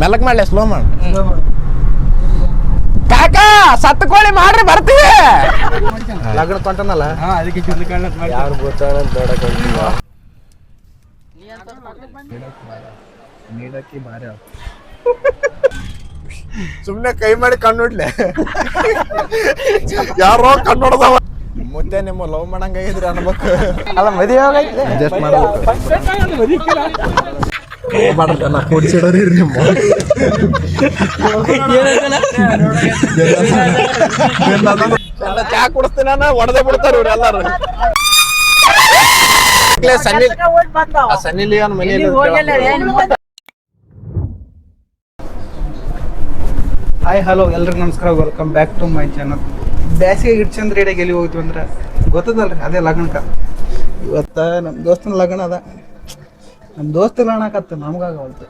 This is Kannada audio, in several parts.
ಮೆಲ್ಲಕ್ ಮಾಡ್ಲಿ ಸ್ಲೋ ಮಾಡು. ಕಾಕಾ ಸತ್ತು ಕೋಳಿ ಮಾಡ್ರಿ ಬರ್ತೀವಿ. ಲಗ್ನ ಕೊಂಟನಲ್ಲ ಅದಕ್ಕೆ ಯಾರು ಗೊತ್ತಾಗ ನೀಡಕ್ಕೆ ಬಾರಿ ಸುಮ್ನೆ ಕೈ ಮಾಡಿ ಕಣ್ಣುಡ್ಲೆ ಯಾರೋ ಕಣ್ಣೊಡ್ದವ ಮುದ್ದೆ ನಿಮ್ಮ ಲವ್ ಮಾಡಂಗಿದ್ರಿ ಅನ್ಬೇಕು. ಅಲ್ಲ ಮದುವೆ ಅಡ್ಜಸ್ಟ್ ಮಾಡ್ಬೇಕು. ಚಾ ಕುಡಿಸ್ತೀನಿ ಹೊಡೆದೇ ಬಿಡ್ತಾರ ಇವ್ರು ಎಲ್ಲಾರು. ಸನ್ನಿ ಲಿಯೋನ್ ಮನೆಯಲ್ಲಿ ಹಾಯ್ ಹಲೋ ಎಲ್ರಿಗೂ ನಮಸ್ಕಾರ, welcome back to my channel. ಬ್ಯಾಸಿಗೆ ಇಡ್ಚಂದ್ರ ರೇಡಿಯಾಗಿ ಎಲ್ಲಿ ಹೋಗ್ತೀವಿ ಅಂದ್ರೆ ಗೊತ್ತದಲ್ರಿ, ಅದೇ ಲಗ್ನಕ್ಕ. ಇವತ್ತು ನಮ್ಮ ದೋಸ್ತನ ಲಗ್ನ ಅದ. ನಮ್ಮ ದೋಸ್ತ ಲಗ್ನಕತ್ತ ನಮ್ಗಾಗವಲ್ತು,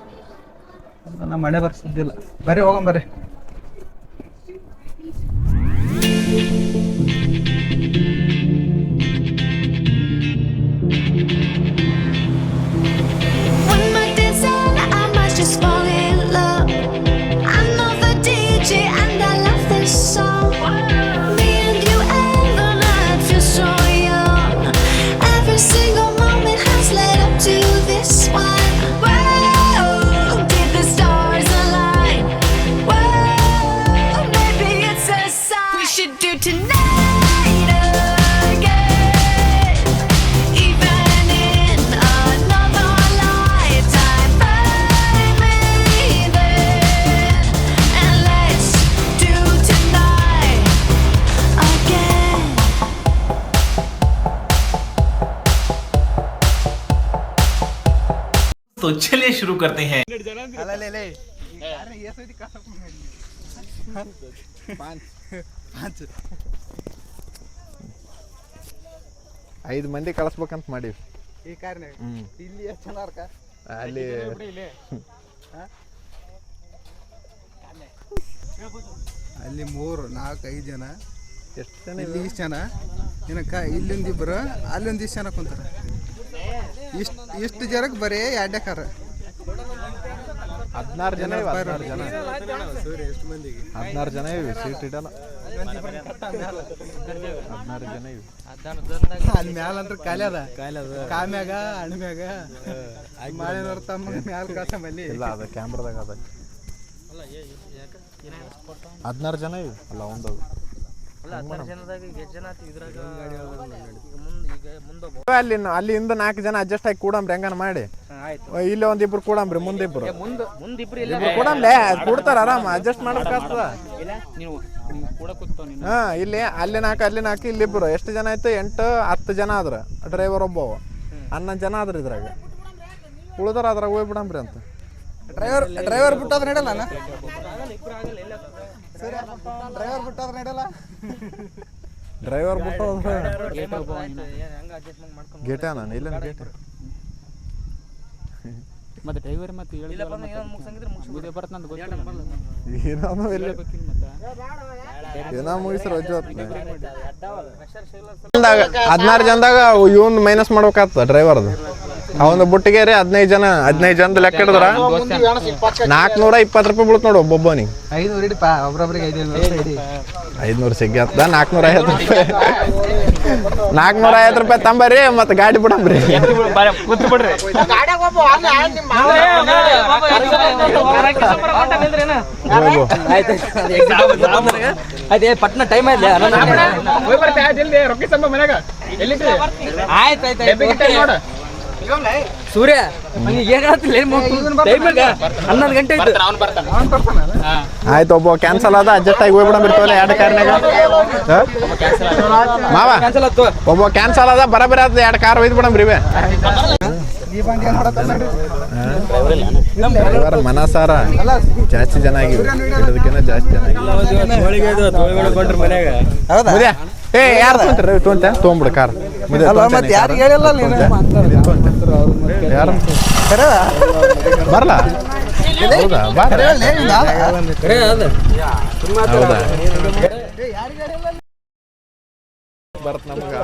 ನಮ್ಮ ಮನೆ ಬರ್ಸಿದ್ದಿಲ್ಲ. ಬರ್ರಿ ಹೋಗಂ ಬರ್ರಿ. तो चलिए शुरू करते हैं. ಐದು ಮಂದಿ ಕಳಿಸ್ಬೇಕಂತ ಮಾಡೀವಿ ಈ ಕಾರ್ನಾಗ. ಇಲ್ಲಿ ಎಷ್ಟು ಜನ ಅರ್ಕ ಅಲ್ಲಿ ಅಲ್ಲಿ 3 4 5 ಜನ. ಎಷ್ಟು ಜನ? ಇಲ್ಲಿ ಇಷ್ಟು ಜನ ಏನಕ್ಕ, ಇಲ್ಲೊಂದಿಬ್ರು ಅಲ್ಲೊಂದಿಷ್ಟು ಜನ ಕುಂತಾರ. ಇಷ್ಟು ಜನಕ್ಕೆ ಬರೀ 2 ಕಾರ. 16 ಜನ 16 ಜನ 16 ಜನ ಇವಿ. ಸೀಟ್ ಇಡಲ್ಲ. 16 ಜನ ಇವಿ. ಅಲ್ಲಿ ಮ್ಯಾಲ ಅಂದ್ರೆ ಖಾಲಿ ಅದ. ಕಾಮ್ಯಾಗ ಅಣ್ಮ್ಯಾಗ ಮಾಡಿನವ್ರ ತಮ್ಮ ಮ್ಯಾಲ ಕಸ ಮಲ್ಲಿ ಇಲ್ಲ, ಅದ ಕ್ಯಾಮ್ರಾದಾಗ ಅದ. 16 ಜನ ಇವಿ ಅಲ್ಲ ಒಂದು. ಅಲ್ಲಿಂದ 4 ಜನ ಅಡ್ಜಸ್ಟ್ ಆಗಿ ಕೂಡಂಬ್ರಿ, ಹೆಂಗನ ಮಾಡಿ. ಇಲ್ಲಿ ಒಂದಿಬ್ರು ಕೂಡಂಬ್ರಿ, ಮುಂದಿಬ್ರು ಕೂಡಂಬ್ಲೆ ಕೂಡ್ತಾರ ಆರಾಮ. ಅಡ್ಜಸ್ಟ್ ಮಾಡಬೇಕಾಗ್ತದ. ಹಾ, ಇಲ್ಲಿ ಅಲ್ಲಿ 4 ಅಲ್ಲಿ 4 ಇಲ್ಲಿಬ್ರು. ಎಷ್ಟು ಜನ ಆಯ್ತು? 8 10 ಜನ ಆದ್ರ. ಡ್ರೈವರ್ ಒಬ್ಬ 11 ಜನ ಆದ್ರ. ಇದ್ರಾಗ ಉಳಿದ್ರ ಅದ್ರಾಗ ಹೋಗ್ಬಿಡಂಬ್ರಿ ಅಂತ. ಡ್ರೈವರ್ ಬಿಟ್ಟೋದ್ರ ನಡಲ್ಲ. ಡ್ರೈವರ್ ಬಿಟ್ಟೋದ್ರ ನಡಲ್ಲ. ಡ್ರೈವರ್ ಬಿಟ್ಟು ಗೇಟ ನಾನು ಇಲ್ಲ ಗೇಟ್ ಮತ್ತೆ ಡ್ರೈವರ್ ಮತ್ತೆ ಏನೋ ಮುಗಿಸ್ರ 16 ಜನದಾಗ ಇವನ್ ಮೈನಸ್ ಮಾಡ್ಬೇಕಾಗ್ತದ ಡ್ರೈವರ್ದು. ಅವನ ಬುಟ್ಟಿಗೆ 15 ಜನದ ಲೆಕ್ಕ ಹಿಡಿದ್ರ 420 ರೂಪಾಯಿ ಬೀಳುತ್ತ ನೋಡು ಒಬ್ಬೊಬ್ಬನಿಗೆ. 500 ಇಡಿಪ, ಒಬ್ರೊಬ್ರಿಗೆ 500 ಸಿಗ್ಗಿ ಆಗ್ತದ. 450 ರೂಪಾಯಿ 450 ರೂಪಾಯಿ ತಂಬರಿ ಮತ್ತೆ ಗಾಡಿ ಬಿಡಂಬ್ರಿ. ಪಟ್ನ ಟೈಮ್ ಸೂರ್ಯ ಹನ್ನೊಂದು ಗಂಟೆ ಆಯ್ತು. ಒಬ್ಬ ಕ್ಯಾನ್ಸಲ್ ಆದ, ಅಡ್ಜಸ್ಟ್ ಆಗಿ ಹೋಗ್ಬಿಡಂಬಿರ್ತವಲ್ಲ 2 ಕಾರ್ನಾಗ. ಮಾವ ಒಬ್ಬ ಕ್ಯಾನ್ಸಲ್ ಆದ, ಬರಬರಿ ಆದ 2 ಕಾರ್ ಒಯ್ದು ಬಿಡಂಬ್ರಿ. ಡ್ರೈವರ್ ಮನಸಾರ ಜಾಸ್ತಿ ಜನ ಆಗಿವಿ, ಇಡೋದಕ್ಕಿಂತ ಜಾಸ್ತಿ ಜನ ಆಗಿವಿ. ಏ ಯಾರು ತೊಗೊಂತೀರಿ? ತೊಗೊಂಬಿಡು ಕಾರ್. ಯಾರು ಹೇಳಿಲ್ಲ ಯಾರು ಬರ್ಲಾ? ಹೌದಾ? ಹೌದಾ? ಬರ್ತ ನಮ್ಗೆ.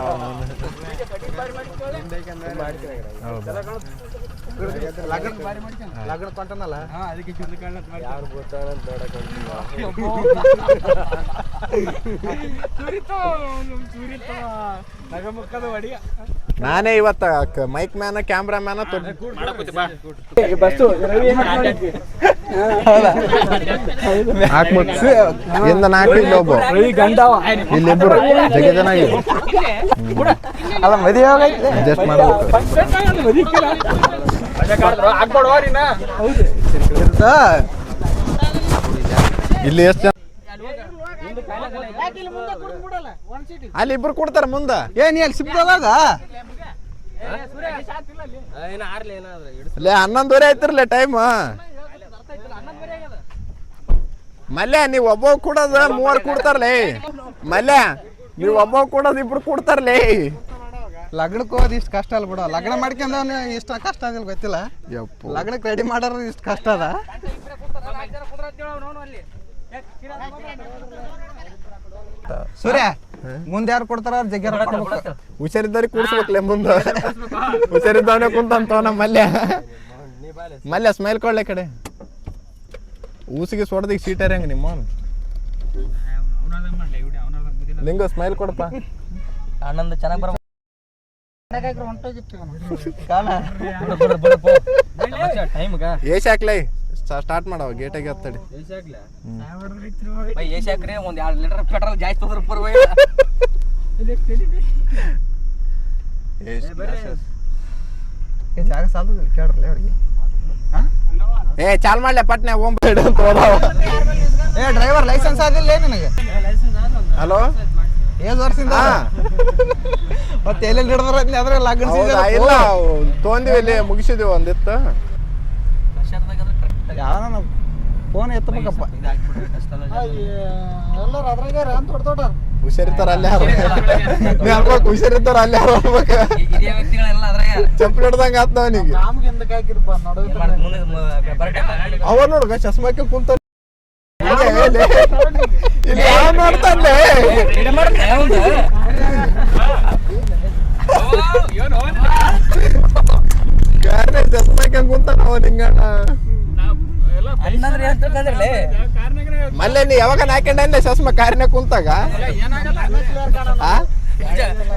ಲಗ್ನ ಕೊಂಟನಲ್ಲ ಅದಕ್ಕೆ ನಾನೇ ಇವತ್ತ ಮೈಕ್ ಮ್ಯಾನ ಕ್ಯಾಮ್ರಾ ಮ್ಯಾನ ಇಂದ 4 ಇಲ್ಲೊಬ್ಬ ಇಲ್ಲಿಬ್ಬರು ಜಗ ಚೆನ್ನಾಗಿದೆ. ಅಲ್ಲ ಮದುವೆ ಅಡ್ಜಸ್ಟ್ ಮಾಡ್ಬೇಕು. ಇಲ್ಲಿ ಎಷ್ಟು ಜನ ಅಲ್ಲಿ ಇಬ್ರು ಕೊಡ್ತಾರ ಮುಂದ. ಏನ್ ಅಲ್ಲಿ ಸಿಗ್ತದಾಗ ಅಲ್ಲೇ 11:30 ಆಯ್ತಿರ್ಲೆ ಟೈಮ್. ಮಲ್ಯ ನೀವ್ ಒಬ್ಬ ಕೊಡೋದ 3 ಕೊಡ್ತಾರಲೇ. ಮಲ್ಯ ನೀವ್ ಒಬ್ಬ ಕೊಡೋದು 2 ಕೊಡ್ತಾರಲೇ. ಲಗ್ನಕ್ಕೆ ಹೋದ್ ಇಷ್ಟು ಕಷ್ಟ ಅಲ್ಲ ಬಿಡು. ಲಗ್ನ ಮಾಡ್ಕೊಂಡವನು ಇಷ್ಟ ಕಷ್ಟ ಅದಿಲ್ಲ ಗೊತ್ತಿಲ್ಲ. ಯಪ್ಪ ಲಗ್ನಕ್ಕೆ ರೆಡಿ ಮಾಡೋರು ಇಷ್ಟು ಕಷ್ಟ ಅದ. ಸೂರ್ಯ ಮುಂದೆ ಯಾರು ಕೊಡ್ತಾರ ಜಗ್ಗಿ ಕೊಡ್ಬೇಕು. ಹುಷಾರಿದ್ದವ್ರಿಗೆ ಕೂಡ್ಸ್ಬೇಕ್ಲೆ ಮುಂದ. ಹುಷಾರಿದ್ದವನೇ ಕುಂತಂತವ ನಮ್ಮ ಮಲ್ಯ. ಮಲ್ಯ ಸ್ಮೈಲ್ ಕೊಡ್ಲೆ ಕಡೆ ಊಸಿಗೆ ಸೊಡ್ದಿಗೆ ಸೀಟರ್ ಹೆಂಗ ನಿಮ್ಮ ಲಿಂಗ ಸ್ಮೈಲ್ ಕೊಡಪ್ಪ. ಆನಂದ ಚೆನ್ನಾಗಿ ಬರ ಏಸ್ ಹಾಕ್ಲೈ ಸ್ಟಾರ್ಟ್ ಮಾಡವ ಗೇಟಾಗಿ ಹತ್ತಡಿ. ಏಸ್ ಹಾಕ್ರಿ ಒಂದ್ 2 ಲೀಟರ್ ಪೆಟ್ರೋಲ್ ಜಾಸ್ತಿ ಹೋದ್ರ ಪರ್ವ. ಜಾಗ ಸಾಲದಿಲ್ಲ ಕೇಳ್ರಲ್ಲ ಅವ್ರಿಗೆ. ಏ ಚಾಲ್ ಮಾಡ್ಲೆ ಪಟ್ನೆ ಓಂಬೇಡ ಅಂತ ಹೋದವ. ಏ ಡ್ರೈವರ್ ಲೈಸೆನ್ಸ್ ಆದಿಲ್ಲ ನಿನಗೆ? ಹಲೋ ಏಳು ವರ್ಷದಿಂದ ಮತ್ತೆ ಎಲ್ಲೆಲ್ಲಿ ಹಿಡಿದ್ರ ಅದ್ರ ಲಗ್ನ ಇಲ್ಲ ತೊಗೊಂಡಿವಿ ಇಲ್ಲಿ ಮುಗಿಸಿದ್ವಿ ಒಂದಿತ್ತು. ಯಾವ ಫೋನ್ ಎತ್ತಬೇಕಪ್ಪ. ಎಲ್ಲರೂ ಅದ್ರಾಗ ಅಂತ ದೊಡ್ಡ ಹುಷಾರಿರ್ತಾರ ಅಲ್ಲೇ ಅನ್ಬೇಕು. ಹುಷಾರಿರ್ತಾರ ಅಲ್ಲೇ ಚಪ್ಪಲಿ ಹಿಡ್ದಂಗ ಆತ್ ಅವನಿಗೆ. ಅವ ನೋಡ್ಗ ಚಸ್ಮಾಕ್ಕೆ ಕುಂತ ನೋಡ್ತಾನೆ. ಚಸ್ಮಾಕ್ಕೆ ಕುಂತಾನ ಅವ ನಿಂಗಣ್ಣ. ಮಲ್ಲೆ ನೀ ಯಾವಾಗ ಹಾಕೊಂಡೆ ಚಸ್ಮಾ ಕಾರಿನ ಕುಂತಾಗ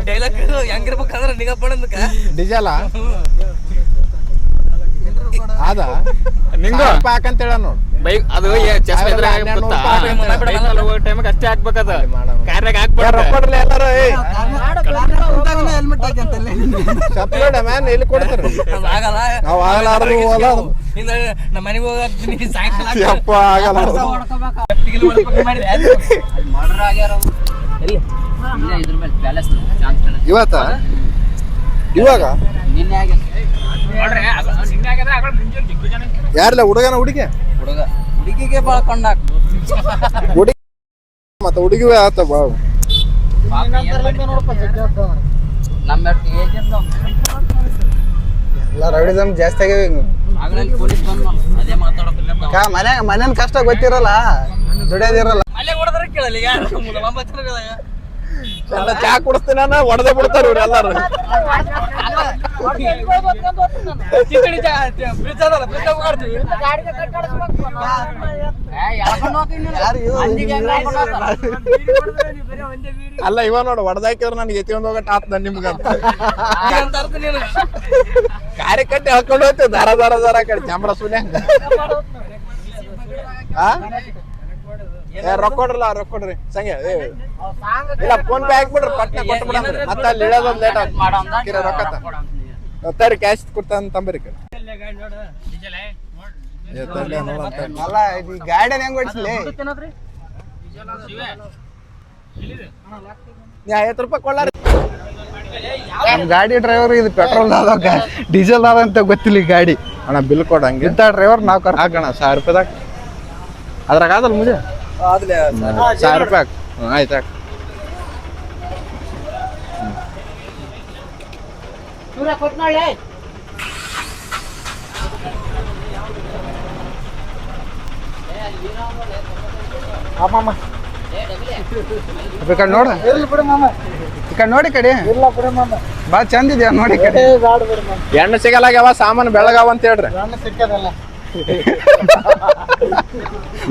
ಡೈಲಾಗ್ ಹೆಂಗಿರ್ಬೇಕಾದ್ರೆ ನಿಗಪ್ಪಣಕ ಡಿಜಲ ಅದ ನಿಂಗ ಹಾಕಂತ ಹೇಳ ನೋಡು. ಬೈಕ್ ಅದು ಅಷ್ಟೇ ಹಾಕ್ಬೇಕದ ಕಾರ್ಯಾಗ ರೊಕ್ಕಡ್ಲಿ ಎಲ್ಲಾರು ಹೆಲ್ಮೆಟ್ ಹಾಕಂತಲ್ಲ ಚಪ್ಪಲಿಡ ಮ್ಯಾನ್ ಎಲ್ಲಿ ಕೊಡ್ತಾರ ನಾವು ಆಗಲಾರದು ಹೋಲಾರದು. ನಮ್ಮ ಮನೆಗೆ ಹೋಗ್ತೀನಿ ಸಾಯಂಕಾಲ ಯಪ್ಪ ಆಗಲಾರದು. ಇವತ್ತ ಇವಾಗ ಯಾರಲ್ಲ ಹುಡುಗನ ಹುಡುಗಿ ಹುಡುಗಿಗೆ ಬಾಳ್ಕೊಂಡ ಹುಡುಗಿ ಮತ್ತ ಹುಡುಗಿವೇ ಆತ ಬಾ. ನಮ್ಮ ಏಜ್ ಎಲ್ಲ ರೌಡಿಸಮ್ ಜಾಸ್ತಿ ಆಗ್ಯಾವ ಈಗ. ಪೊಲೀಸ್ ಬಂದು ಅದೇ ಮಾತಾಡೋಕಿಲ್ಲ. ಮನೇನ್ ಕಷ್ಟ ಗೊತ್ತಿರಲ್ಲ, ದುಡಿಯೋದಿರಲ್ಲ. ಮನೆ ಹೊಡೆದ್ರೆ ಕೇಳಲ್ಲ ಯಾರು ಎಲ್ಲ ಚಾ ಕುಡಿಸ್ತೀನಿ ನಾನು ಹೊಡೆದೇ ಬಿಡ್ತಾರ ಇವ್ರು ಎಲ್ಲಾರು. ಅಲ್ಲ ಇವ ನೋಡು ಹೊಡೆದಾಕಿದ್ರೆ ನನಗೆ ಎತ್ಕೊಂಡ್ ಹೋಗಟ್ಟ ಆತ್ ನಿಮ್ಗಂತ ಕಾರ್ಯ ಕಟ್ಟಿ ಹಾಕೊಂಡು ಹೋಗ್ತೇವೆ ದಾರ ದಾರ ದಾರ ಕಡೆ ಚಾಮ್ರ ಸುನೆ. ರೊಕ್ಕ ಕೊಡ್ರಲ್ಲ ರೊಕ್ಕ ಕೊಡ್ರಿ ಸಂಗೆ ಇಲ್ಲ ಫೋನ್ ಪೇ ಹಾಕ್ಬಿಡ್ರಿ ಪಟ್ನೆ ಕೊಟ್ಟು ಬಿಡಂದ್ರಿ ಮತ್ತೆ ಅಲ್ಲಿ ಇಳೋದೊಂದು ಲೇಟ್ ಆಗ್ತದೆ. ರೊಕ್ಕ ತರ್ರಿ ಕ್ಯಾಶ್ ಕೊಡ್ತಾನ ತಂಬರಿ ಕಡೆ ಅಲ್ಲ ಈ ಗಾಡಿನ ಹೆಂಗ್ ಹೊಡಿಸ್ಲಿ? ನೀ 50 ರೂಪಾಯಿ ಕೊಳ್ಳಾರಿ. ನಮ್ ಗಾಡಿ ಡ್ರೈವರ್ ಇದು ಪೆಟ್ರೋಲ್ ಅದ ಡೀಸೆಲ್ ಅದ ಅಂತ ಗೊತ್ತಿಲ್ಲ ಈ ಗಾಡಿ. ಅಣ್ಣ ಬಿಲ್ ಕೊಡ ಹಂಗೆ ಇಂಥ ಡ್ರೈವರ್ ನಾವು ಹಾಕಣ 1000 ರೂಪಾಯಿದಾಗ ಅದ್ರಾಗ ಅದಲ್ಲ ಮುಂಜೆ 1000 ರೂಪಾಯಿ ಹಾಕ್. ಆಯ್ತು ಹಾಕ್. ಈ ಕಡೆ ನೋಡ, ಈ ಕಡೆ ನೋಡಿ ಕಡೆ ಭಾಳ ಚಂದ ಇದೆಯಾ ನೋಡಿ ಎಣ್ಣೆ ಸಿಗಲ್ಲಾಗ್ಯಾವ ಸಾಮಾನು ಬೆಳಗಾವ ಅಂತ ಹೇಳ್ರಿ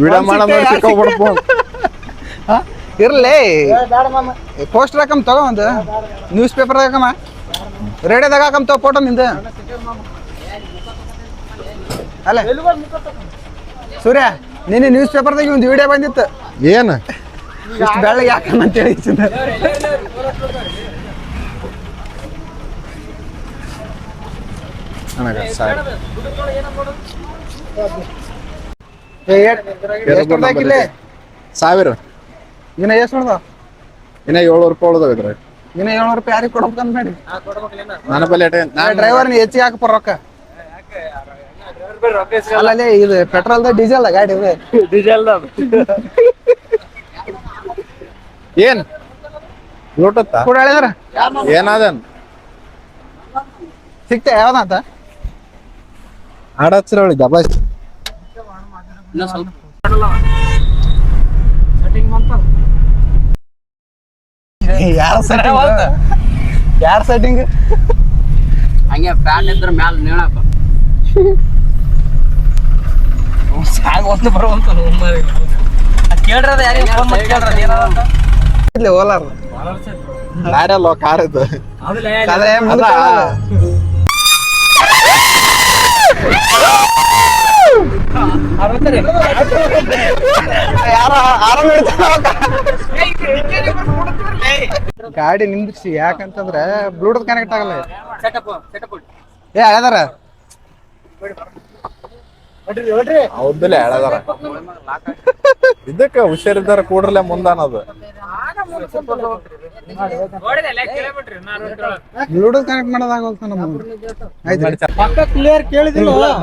ವಿಡಿಯೋ ಮಾಡೋದು ಸಿಕ್ಕೋಗ್ಬಿಡಪ್ಪ ಇರ್ಲಿ ಪೋಸ್ಟರ್ ಹಾಕಮ್ ತಗೋ ಒಂದು ನ್ಯೂಸ್ ಪೇಪರ್ ಹಾಕಮ್ಮ ರೇಡಿಯೋದಾಗ ಹಾಕಮ್ ತಗೋ ಫೋಟೋ ನಿಂದ ಅಲ್ಲ ಸೂರ್ಯ ನಿನ್ನೆ ನ್ಯೂಸ್ ಪೇಪರ್ದಾಗ ಒಂದು ವಿಡಿಯೋ ಬಂದಿತ್ತು ಏನು ಇಷ್ಟು ಬೆಳ್ಳಗೆ ಯಾಕಮ್ಮ ಅಂತೇಳಿ ಎಷ್ಟು ಹಾಕಿಲ್ಲ 1000 ಇನ್ನ ಎಷ್ಟು ನೋಡ್ದ ಇನ್ನ 700 ರೂಪಾಯಿ ಉಳ್ದೋಗಿದ್ರೆ ಇನ್ನ 700 ರೂಪಾಯಿ ಯಾರಿಗೆ ಕೊಡ್ಬೇಕಂತ ಮಾಡಿ ನನ್ನ ಬಲ್ಲಿ ಡ್ರೈವರ್ನ ಹೆಚ್ಚಿಗೆ ಹಾಕಪ್ಪ ರೊಕ್ಕ ಅಲ್ಲೇ ಇದು ಪೆಟ್ರೋಲ್ದ ಡೀಸೆಲ್ ಗಾಡಿ ಇದೆ ಏನ್ ಬ್ಲೂಟೂತ್ ಕೂಡ ಹೇಳಿದಾರ ಏನಾದನ್ ಸಿಕ್ತ ಯಾವ್ದಂತ ಹಾಡ ಹಚ್ಚಿರ ಅವಳಿ ದಬಾಸ್ ಯಾರ ಸೆಟ್ಟಿಂಗ್ ಹಂಗೆ ಫ್ಯಾನ್ ಇದ್ರ ಮ್ಯಾಲ ನೀಳಾಕ ಕೇಳ್ರದ ಯಾರಿಗೆ ಫೋನ್ ಮಾಡಿ ಕೇಳ್ರದ ಏನಂತ ಇಲ್ಲಿ ಓಲಾರ ಯಾರಲ್ಲೋ ಕಾರ್ ಇದು ಅದೇ ಮುಂದೆ ಗಾಡಿ ನಿಂದಿರ್ಸಿ ಯಾಕಂತಂದ್ರೆ ಬ್ಲೂಟೂತ್ ಕನೆಕ್ಟ್ ಆಗಲ್ಲ ಏ ಹೇಳದಾರ ಹೌದಲ್ಲ ಹೇಳದಾರ ಇದಕ್ಕ ಹುಷಾರಿದ್ದಾರ ಕೂಡ್ರಲೆ ಮುಂದಾನದು ಬ್ಲೂಟೂತ್ ಕನೆಕ್ಟ್ ಮಾಡೋದಾಗಲ್ತ ನಮ್ಮ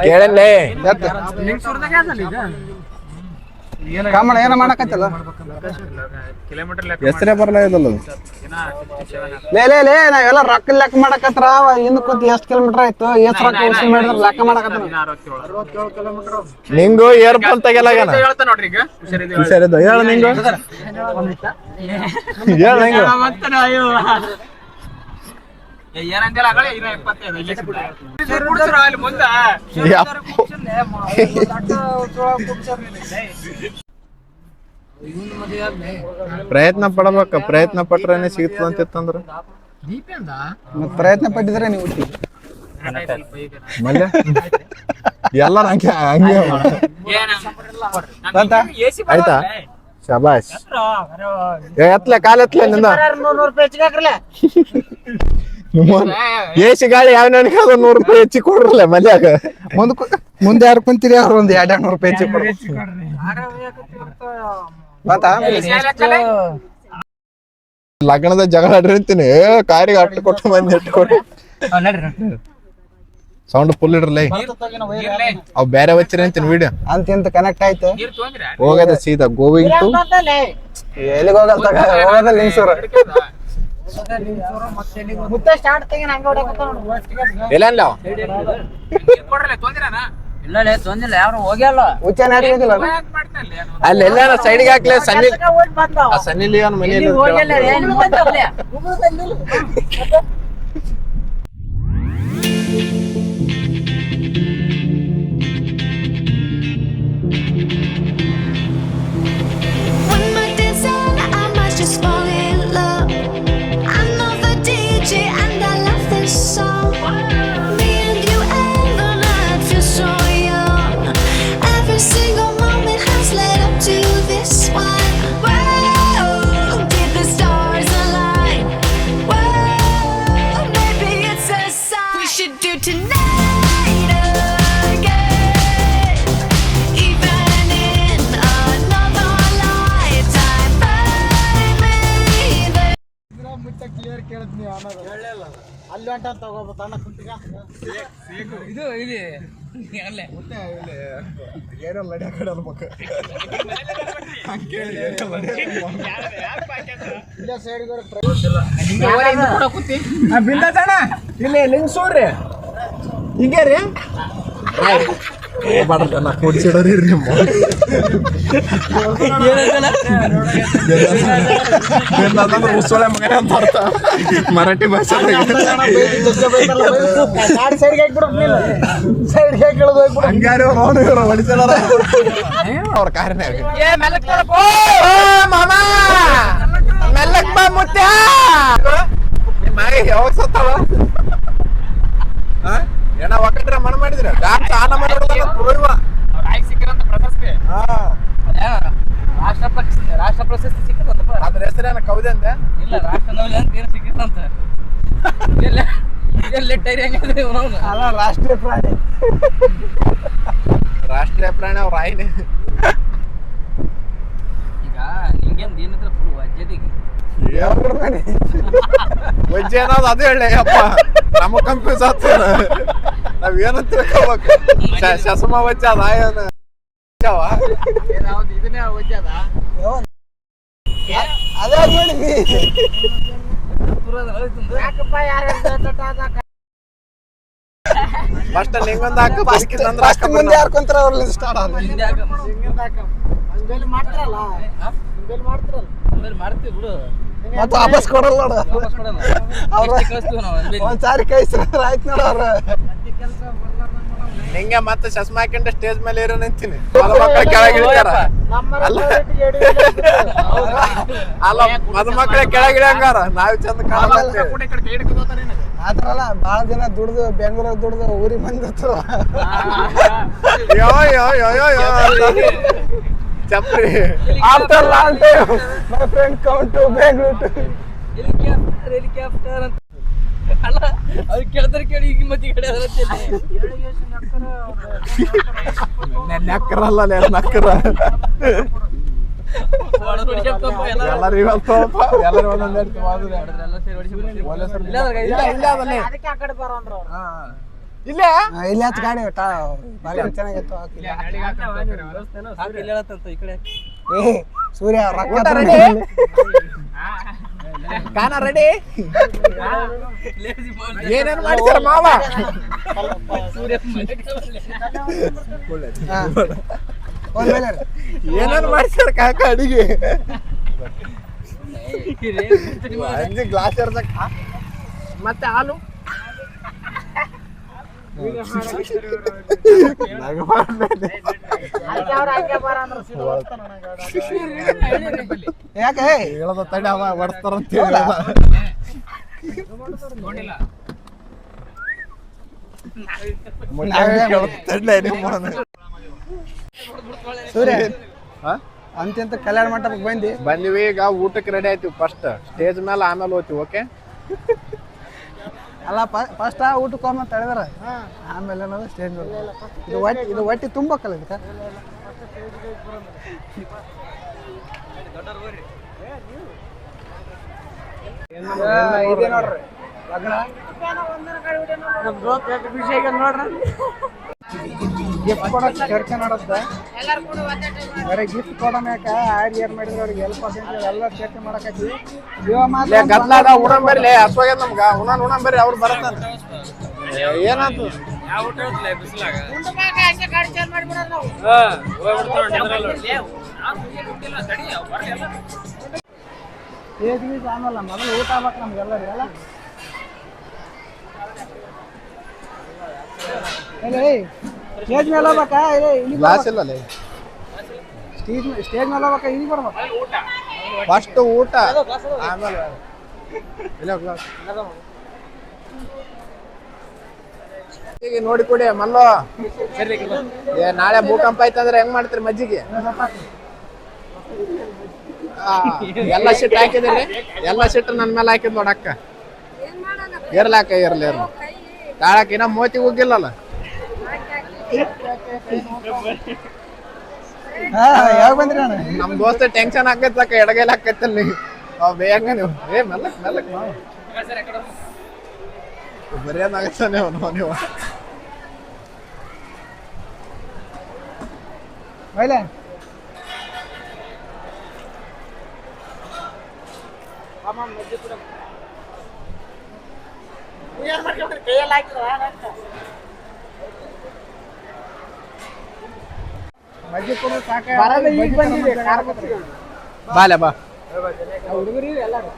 ಕೇಳಲ್ಲೇ ಕಾಮಣ ಏನ ಮಾಡಕತ್ತಲ್ಲ ಹೆಸರೇ ಬರ್ಲಾ ಇದಲ್ಲ ಲೇ ನಾವೆಲ್ಲ ರೊಕ್ಕ ಲೆಕ್ಕ ಮಾಡಕತ್ರ ಹಿಂದ್ ಕೂತ್ ಎಷ್ಟ್ ಕಿಲೋಮೀಟರ್ ಆಯ್ತು ಎಷ್ಟ್ ರೊಕ್ಕ ವಸೂಲ್ ಮಾಡಿದ್ರ ಲೆಕ್ಕ ಮಾಡಕತ್ತ ನಿಂಗು ಏರ್ಪಲ್ ತೆಗೆಲಾಗನ ಹುಷಾರಿದ್ದ ಹೇಳ ನಿಂಗು ಹೇಳ ನಿಂಗು ಪ್ರಯತ್ನ ಪಡಬೇಕ ಪ್ರಯತ್ನ ಪಟ್ರೇನೆ ಸಿಗ್ತದ ಅಂತಿತ್ತಂದ್ರ ಮತ್ ಪ್ರಯತ್ನ ಪಟ್ಟಿದ್ರೆ ನೀವು ಮಲ್ಯ ಎಲ್ಲ ಹಂಗೆ ಹಂಗೆ ಆಯ್ತಾ ಶಬಾಷ್ ಎತ್ಲೆ ಕಾಲ ಎತ್ಲೆ ನಿಂದ ಏಸಿ ಗಾಳಿ ಯಾವ ನನಗೆ 100 ರೂಪಾಯಿ ಹೆಚ್ಚಿ ಕೊಡ್ರಲ್ಲ ಮಲ್ಯಾಗ ಮುಂದೆ ಯಾರು ಕುಂತೀರಿ ಅವ್ರು ಒಂದ್ 200 ರೂಪಾಯಿ ಹೆಚ್ಚು ಲಗ್ನದ ಜಗಳ ಆಡಿರ್ತೀನಿ ಕಾರಿಗೆ ಅಟ್ಟು ಕೊಟ್ಟು ಮಂದಿ ಇಟ್ಟು ಕೊಟ್ಟು ಸೌಂಡ್ ಫುಲ್ ಇಡ್ರಲ್ಲ ಅವ್ ಬೇರೆ ವಚ್ಚಿರ ಅಂತೀನಿ ವಿಡಿಯೋ ಅಂತ ಕನೆಕ್ಟ್ ಆಯ್ತು ಹೋಗದ ಸೀದಾ ಗೋವಿಂಗ್ ಟು ಎಲ್ಲಿಗೆ ಹೋಗಲ್ಲ ಲಿಂಗ್ಸೂರು ಎಲ್ಲ ಇಲ್ಲ ತೊಂದಿಲ್ಲ ಯಾರು ಹೋಗ್ಯಲ್ಲ ಹುಚ್ಚ ನಾಟಿಲ್ಲ ಅಲ್ಲೆಲ್ಲ ಸೈಡ್ಗೆ ಹಾಕ್ಲೆ ಸನ್ನಿ ಸನ್ನಿ ಲಿಯೋನ್ ಮನೆಯಲ್ಲಿ ಅಲ್ಲಿ ಹೊಂಟ ತಗೋಬೇಕು ಅಣ್ಣ ಕುಂತಿಗ ಇದು ಇದೆ ಏನೋ ಲಡ್ಯ ಕಡೆ ಅನ್ಬೇಕು ಇಲ್ಲಿ ಲಿಂಗ್ಸೂರ್ರಿ ಹಿಂಗೆ ರೀ ಕೊಡ್ಸಿಡೋರಿ ನಿಮ್ಮ ಉಸೋಳೆ ಮಗನ ಅಂತ ಅರ್ಥ ಮರಾಠಿ ಭಾಷೆ ಹಂಗಾರು ಹೊಡಿಸಿಡೋರ ಅವ್ರ ಕಾರ್ಯ ಮಾಮಾ ಮೆಲ್ಲಕ್ ಬಾ ಮುತ್ಯ ಯಾವಾಗ ಸತ್ತವ ಏನ ಒಕ್ಕಟ್ರೆ ಮಣ ಮಾಡಿದ್ರ ಸ್ನಾನ ಮಾಡಿಬಿಡೋದ ರಾಷ್ಟ್ರ ಪ್ರಶಸ್ತಿ ಸಿಕ್ಕದಂತ ಅದ್ರ ಹೆಸರೇನ ಕವಿದೆ ಅಂದೆ ಇಲ್ಲ ರಾಷ್ಟ್ರ ನವಲಿ ಅಂತ ಏನು ಸಿಕ್ಕದಂತ ಅಲ್ಲ ರಾಷ್ಟ್ರೀಯ ಪ್ರಾಣಿ ರಾಷ್ಟ್ರೀಯ ಪ್ರಾಣಿ ಅವ್ರ ಆಯ್ನೆ ಈಗ ನಿಂಗೇನ್ ಏನಿದ್ರೆ ಫುಲ್ ವಜ್ಜದಿಗೆ ವಜ್ಜೆ ಅನ್ನೋದು ಅದು ಹೇಳಿ ಅಪ್ಪ ನಮಗ್ ಕನ್ಫ್ಯೂಸ್ ಆಗ್ತದ ನಾವ್ ಏನಂತ ತಿಳ್ಕೊಬೇಕು ಶಸಮ ವಜ್ಜ ಅದ ಏನು ಇದನ್ನೇ ವಜ್ಜದ ಅದೇ ನೋಡಿ ಫಸ್ಟ್ ನಿಂಗೊಂದು ಹಾಕ ಫಸ್ಟ್ ಮುಂದೆ ಯಾರ್ಕೊಂತಾರ ಅವ್ರಲ್ಲಿ ಸ್ಟಾರ್ಟ್ ಆಗಲ್ಲ ಮಾಡ್ತೀವಿ ಬಿಡು ಮತ್ತೆ ವಾಪಸ್ ಕೊಡಲ್ಲ ನೋಡು ಒಂದ್ಸಾರಿ ಕೈಸ್ರ ಆಯ್ತು ನೋಡ ಅವ್ರ ನಿಂಗೆ ಮತ್ತೆ ಚಸ್ಮಾ ಹಾಕೊಂಡ ಸ್ಟೇಜ್ ಮೇಲೆ ಇರೋ ನಿಂತೀನಿ ಮಕ್ಕಳ ಕೆಳಗೆ ಇಳಿತಾರ ಅಲ್ಲ ಮಕ್ಕಳ ಕೆಳಗೆ ಇಳಿಯಂಗಾರ ನಾವ್ ಚಂದ ಕಾಣಲ್ಲ ಆತರಲ್ಲ ಬಾಳ ಜನ ದುಡ್ದು ಬೆಂಗಳೂರಾಗ ದುಡ್ದು ಊರಿಗೆ ಬಂದಿರ್ತಾರ yo yo yo yo yo ಚಪ್ರಿ after long time my friend come to Bengaluru helicopter ಅಂತ ಅಲ್ಲ ಅವ್ರು ಕೇಳ್ತಾರೆ ಕೇಳಿ ಈಗ ಮತ್ತೆ ಕಡೆ ನಕ್ಕರಲ್ಲ ನಕ್ಕರ ಎಲ್ಲರೂ ಇವತ್ತು ಎಲ್ಲರೂ ಒಂದೊಂದು ಇಲ್ಲೇ ಇಲ್ಲಿ ಹತ್ತು ಗಾಡಿ ಚೆನ್ನಾಗಿತ್ತು ಈ ಕಡೆ ಏ ಸೂರ್ಯ ರೊಕ್ಕ ರೆಡಿ ಕಾನ ರೆಡಿ ಏನೇನು ಮಾಡ್ತಾರ ಮಾವ ಏನೇನು ಮಾಡ್ತಾರ ಕಾಕ ಅಡಿಗೆ ಅಂಜಿ ಗ್ಲಾಸ್ ಇರ್ಸಕ್ ಮತ್ತೆ ಹಾಲು ಯಾಕೆ ಹೇಳದ ತಡಿ ಅವ ಹೊಡ್ಸ್ತಾರಂತ ಸೂರ್ಯ ಅಂತ ಕಲ್ಯಾಣ ಮಂಟಪಕ್ಕೆ ಬಂದಿವಿ ಈಗ ಊಟಕ್ಕೆ ರೆಡಿ ಆಯ್ತೀವಿ ಫಸ್ಟ್ ಸ್ಟೇಜ್ ಮೇಲೆ ಆಮೇಲೆ ಹೋಗ್ತೀವಿ ಓಕೆ ಅಲ್ಲ ಫಸ್ಟ್ ಊಟಕ್ಕೆ ಹೋಮ ತಡೆದಾರ ಆಮೇಲೆ ಅನ್ನೋದು ಸ್ಟೇಜ್ ಇದು ಹೊಟ್ಟಿ ತುಂಬಕ್ಕಲ್ಲ ಇದಕ್ಕೆ ಇದೇ ನೋಡ್ರಿ ಲಗ್ನ ಗಿಫ್ಟ್ ಕೊಡೋಕೆ ಚರ್ಚೆ ನಡೆಸ್ದೆ ಬರೀ ಗಿಫ್ಟ್ ಕೊಡೋಮ್ಯಾಕ ಯಾರು ಮಾಡಿದ್ರೆ ಅವ್ರಿಗೆ ಹೆಲ್ಪ್ ಆಗ್ತದೆ ಎಲ್ಲ ಚರ್ಚೆ ಮಾಡಕತ್ತಿ ಗದ್ಲಾಗ ಉಣಂ ಬರ್ಲಿ ಹಸ್ವಾಗ್ಯದ ನಮ್ಗ ಉಣಂ ಬರ್ರಿ ಅವ್ರು ಬರತ್ತಾನ ಏನಾಯ್ತು ಆಮೇಲೆ ಮೊದಲು ಊಟ ಆಗ್ಬೇಕು ನಮ್ಗೆಲ್ಲರಿ ಅಲ್ಲ ಸ್ಟೇಜ್ ಮೇಲೆ ಹೋಗ್ಬೇಕಾ ಗ್ಲಾಸ್ ಇಲ್ಲ ಸ್ಟೇಜ್ ಮೇಲೆ ಹೋಗ್ಬೇಕಾ ಇಲ್ಲಿ ಬರ್ಬೇಕು ಫಸ್ಟ್ ಊಟ ಆಮೇಲೆ ಇಲ್ಲ ಗ್ಲಾಸ್ ಈಗ ನೋಡಿ ಕೊಡಿ ಮಲ್ಲೋ ನಾಳೆ ಭೂಕಂಪ ಐತಂದ್ರೆ ಹೆಂಗ್ ಮಾಡ್ತೀರಿ ಮಜ್ಜಿಗೆ ಎಲ್ಲ ಸಿಟ್ ಹಾಕಿದಿರಿ ಎಲ್ಲ ಸಿಟ್ಟು ನನ್ನ ಮೇಲೆ ಹಾಕಿದ್ ನೋಡಕ್ಕ ಇರ್ಲಾಕ ಇರ್ಲಿ ತಾಳಕ್ ಇನ್ನ ಮೋತಿ ಹೋಗಿಲ್ಲಲ್ಲ ಯಾವಾಗ ಬಂದ್ರಿ ಅಣ್ಣ ನಮ್ ದೋಸ್ತ ಟೆನ್ಷನ್ ಆಕೈತಕ್ಕ ಎಡಗೈಲಿ ಹಾಕೈತಲ್ಲ ಬೇಗ ನೀವು ಮೆಲ್ಲಕ್ ಮೆಲ್ಲಕ್ ನಾವು ಬರೆಯೋದಾಗತ್ತ ನೀವು ಬೈಲೆ ಬಜ್ಜಿ ಕೊಡು ಸಾಕ ಬಾಲೆ ಬಾ ಹುಡುಗರಿ ಎಲ್ಲಾರು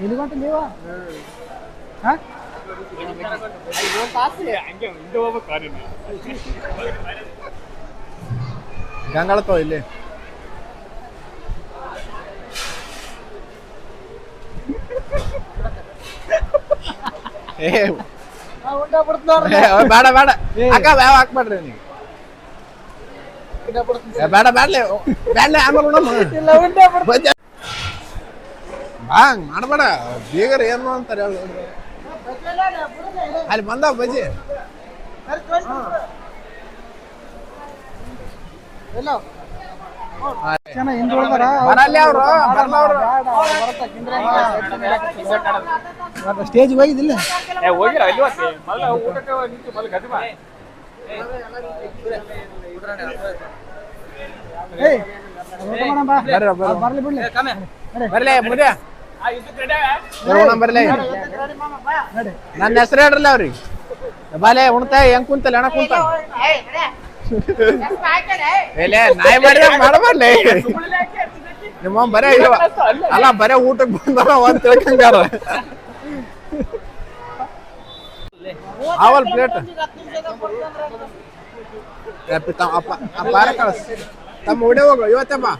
ಎಲ್ಲಿಗಂತ ನೀವ ಹಾಂ ಗಂಗಾಳತ್ತೋ ಇಲ್ಲಿ ಏ ಬೇಡ ಬೇಡ ಅಕ್ಕ ಯಾವ ಹಾಕ್ಬೇಡ್ರಿ ನೀವು ಬೇಡ ಬೇಡ್ಲೆ ಬೇಡ್ಲೆ ಆಮೇಲೆ ಹಂಗ ಮಾಡಬೇಡ ಬೀಗರ್ ಏನು ಅಂತಾರೆ ಅಲ್ಲಿ ಬಂದಾವ ಬಜ್ಜಿ ಬರಲ್ಲ ಅವರು ಸ್ಟೇಜ್ ಹೋಗಿದ್ದಿಲ್ಲ ಬರ್ಲಿ ಬಿಡ್ಲಿ ಬರ್ಲಿ ಮುದ್ದೆ ಬರ್ಲಿ ನನ್ನ ಹೆಸರು ಹೇಳ್ರಲ್ಲ ಅವ್ರಿಗೆ ಬಾಲೆ ಉಣ್ತಾ ಹೆಂಗ್ ಕುಂತಲ್ಲ ಹೆಣ ಕುಂತ ನಾಯಿ ಮಾಡಿದ ಮಾಡಬಾರ್ಲಿ ನಿಮ್ಮ ಬರೇ ಅಲ್ಲ ಬರೇ ಊಟಕ್ಕೆ ಬಂದಾರ ಒಂದ್ ತಿಳ್ಕಂಗಾರ ಅವಲ್ ಪ್ಲೇಟ್ ಕಳಸ್ ತಮ್ಮ ಉಡೆ ಹೋಗು ಇವತ್ತೇ ಬಾ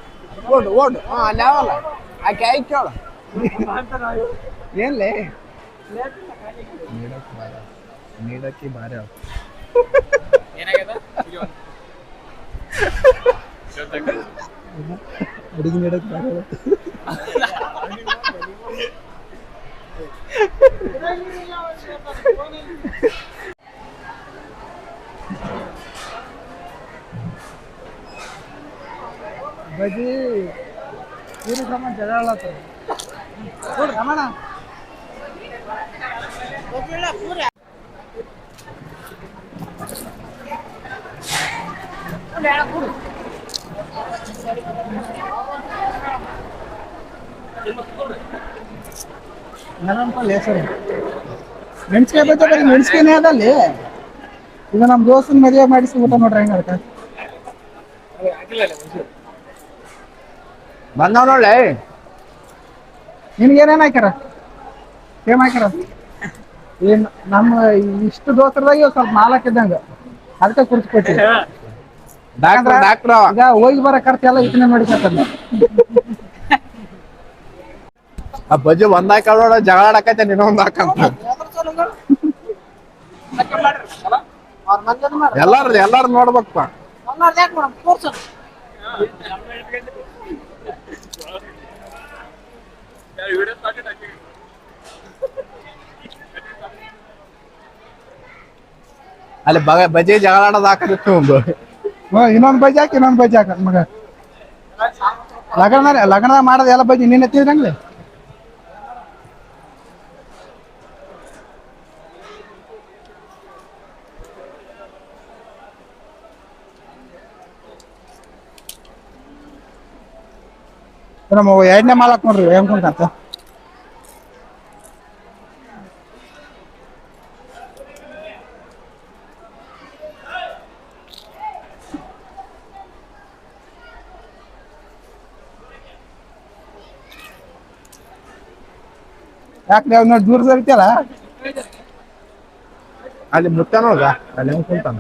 ಓಡು ಓಡು ಅಲ್ಲಿ ಯಾವಲ್ಲ ಆಕೆ ಆಯ್ಕೆ ಕೇಳು ಏನ್ಲೇ ನೀಡಕ್ಕೆ ಬಾರಿ ಹುಡುಗಿ ನೀಡಕ್ಕೆ ಬಾರಿ ಬಜ್ಜಿ ಪೂರಿ ಸಾಮಾನು ಜಗಳ ಆಡ್ಲತ್ತಾರ ನೋಡ್ರಿ ರಮಣ ಮೆಣಸಿಕಾಯಿ ಬಜ್ಜಿ ಬರೀ ಮೆಣಸಿಕಾಯಿನೇ ಅದಲ್ಲಿ ಈಗ ನಮ್ಮ ದೋಸ್ತನ ಮದುವೆ ಮಾಡಿಸಿ ಊಟ ನೋಡ್ರಿ ಹೆಂಗ ಬಂದವ್ ನೋಡ್ಲೆ ನಿನ್ಗೇನೇನು ಹಾಕ್ಯಾರ ಏನ್ ಹಾಕ್ಯಾರ ಏನ್ ನಮ್ಮ ಇಷ್ಟು ದೋಸ್ತರದಾಗ ಸ್ವಲ್ಪ 4 ಇದ್ದಂಗ ಅದಕ್ಕೆ ಕುರ್ಸ್ಕೊಟ್ಟಿ ಡಾಕ್ಟ್ರ್ ಈಗ ಹೋಗಿ ಬರೋ ಖರ್ಚು ಎಲ್ಲ ಇದನ್ನೇ ಮಾಡಿಕತ್ತಲ್ಲ ಆ ಬಜ್ಜಿ ಒಂದ್ ಹಾಕೋಣ ಜಗಳ ಆಡಕತ್ತೆ ಇನ್ನೊಂದ್ ಹಾಕಂತ ಎಲ್ಲಾರು ನೋಡ್ಬೇಕಪ್ಪ ಅಲ್ಲಿ ಬಜ್ಜಿ ಜಗಳ ಆಡೋದು ಹಾಕದಿತ್ತು ಒಂದು ಇನ್ನೊಂದು ಬಜ್ಜಿ ಹಾಕಿ ಇನ್ನೊಂದು ಬಜ್ಜಿ ಹಾಕ ಮಗ ಲಗ್ನದಾಗ ಮಾಡೋದು ಎಲ್ಲ ಬಜ್ಜಿ ನೀನ್ ಎತ್ತಿದ್ರಂಗ್ಲಿ ನಮ್ಮ 2ನೇ ಮಾಲಕ್ ನೋಡ್ರಿ ಹೆಂಗ್ ಕುಂತ ಯಾಕೆ ಅವ್ನ ದೂರ ಸರಿತಲ್ಲ ಅಲ್ಲಿ ಮುತ್ತಾನೋಗ ಅಲ್ಲಿ ಹೆಂಗ್ ಕುಂತಾನ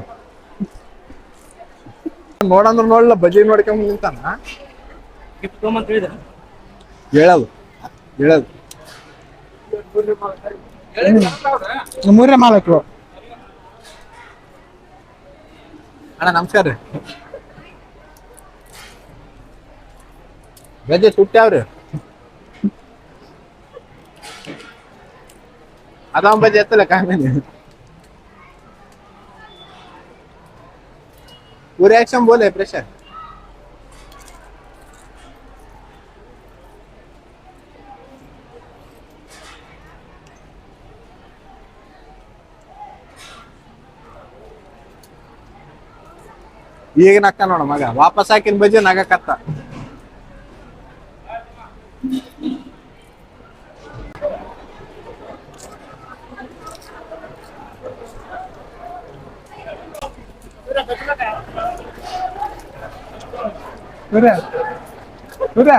ನೋಡಂದ್ರ ನೋಡ್ಲ ಬಜ್ಜಿ ನೋಡ್ಕೊಂಡ್ ನಿಂತಾನ ಹೇಳದು 3ನೇ ಮಾಲಕ್ರು ಅಣ್ಣ ನಮಸ್ಕಾರ ರೀ ಬಜ್ಜಿ ಸುಟ್ಟ್ಯಾವ್ರಿ ಅದಾವ ಬಜ್ಜಿ ಎತ್ತಲ್ಲ ಕಾಮೇಲೆ पूरे एक्शन बोले प्रेशर ಈಗ ನಕ್ಕ ನೋಡ ಮಗ ವಾಪಸ್ ಹಾಕಿನ ಬಜ್ಜಿ ನಗಕತ್ತ ಸೂರ್ಯ ಸೂರ್ಯ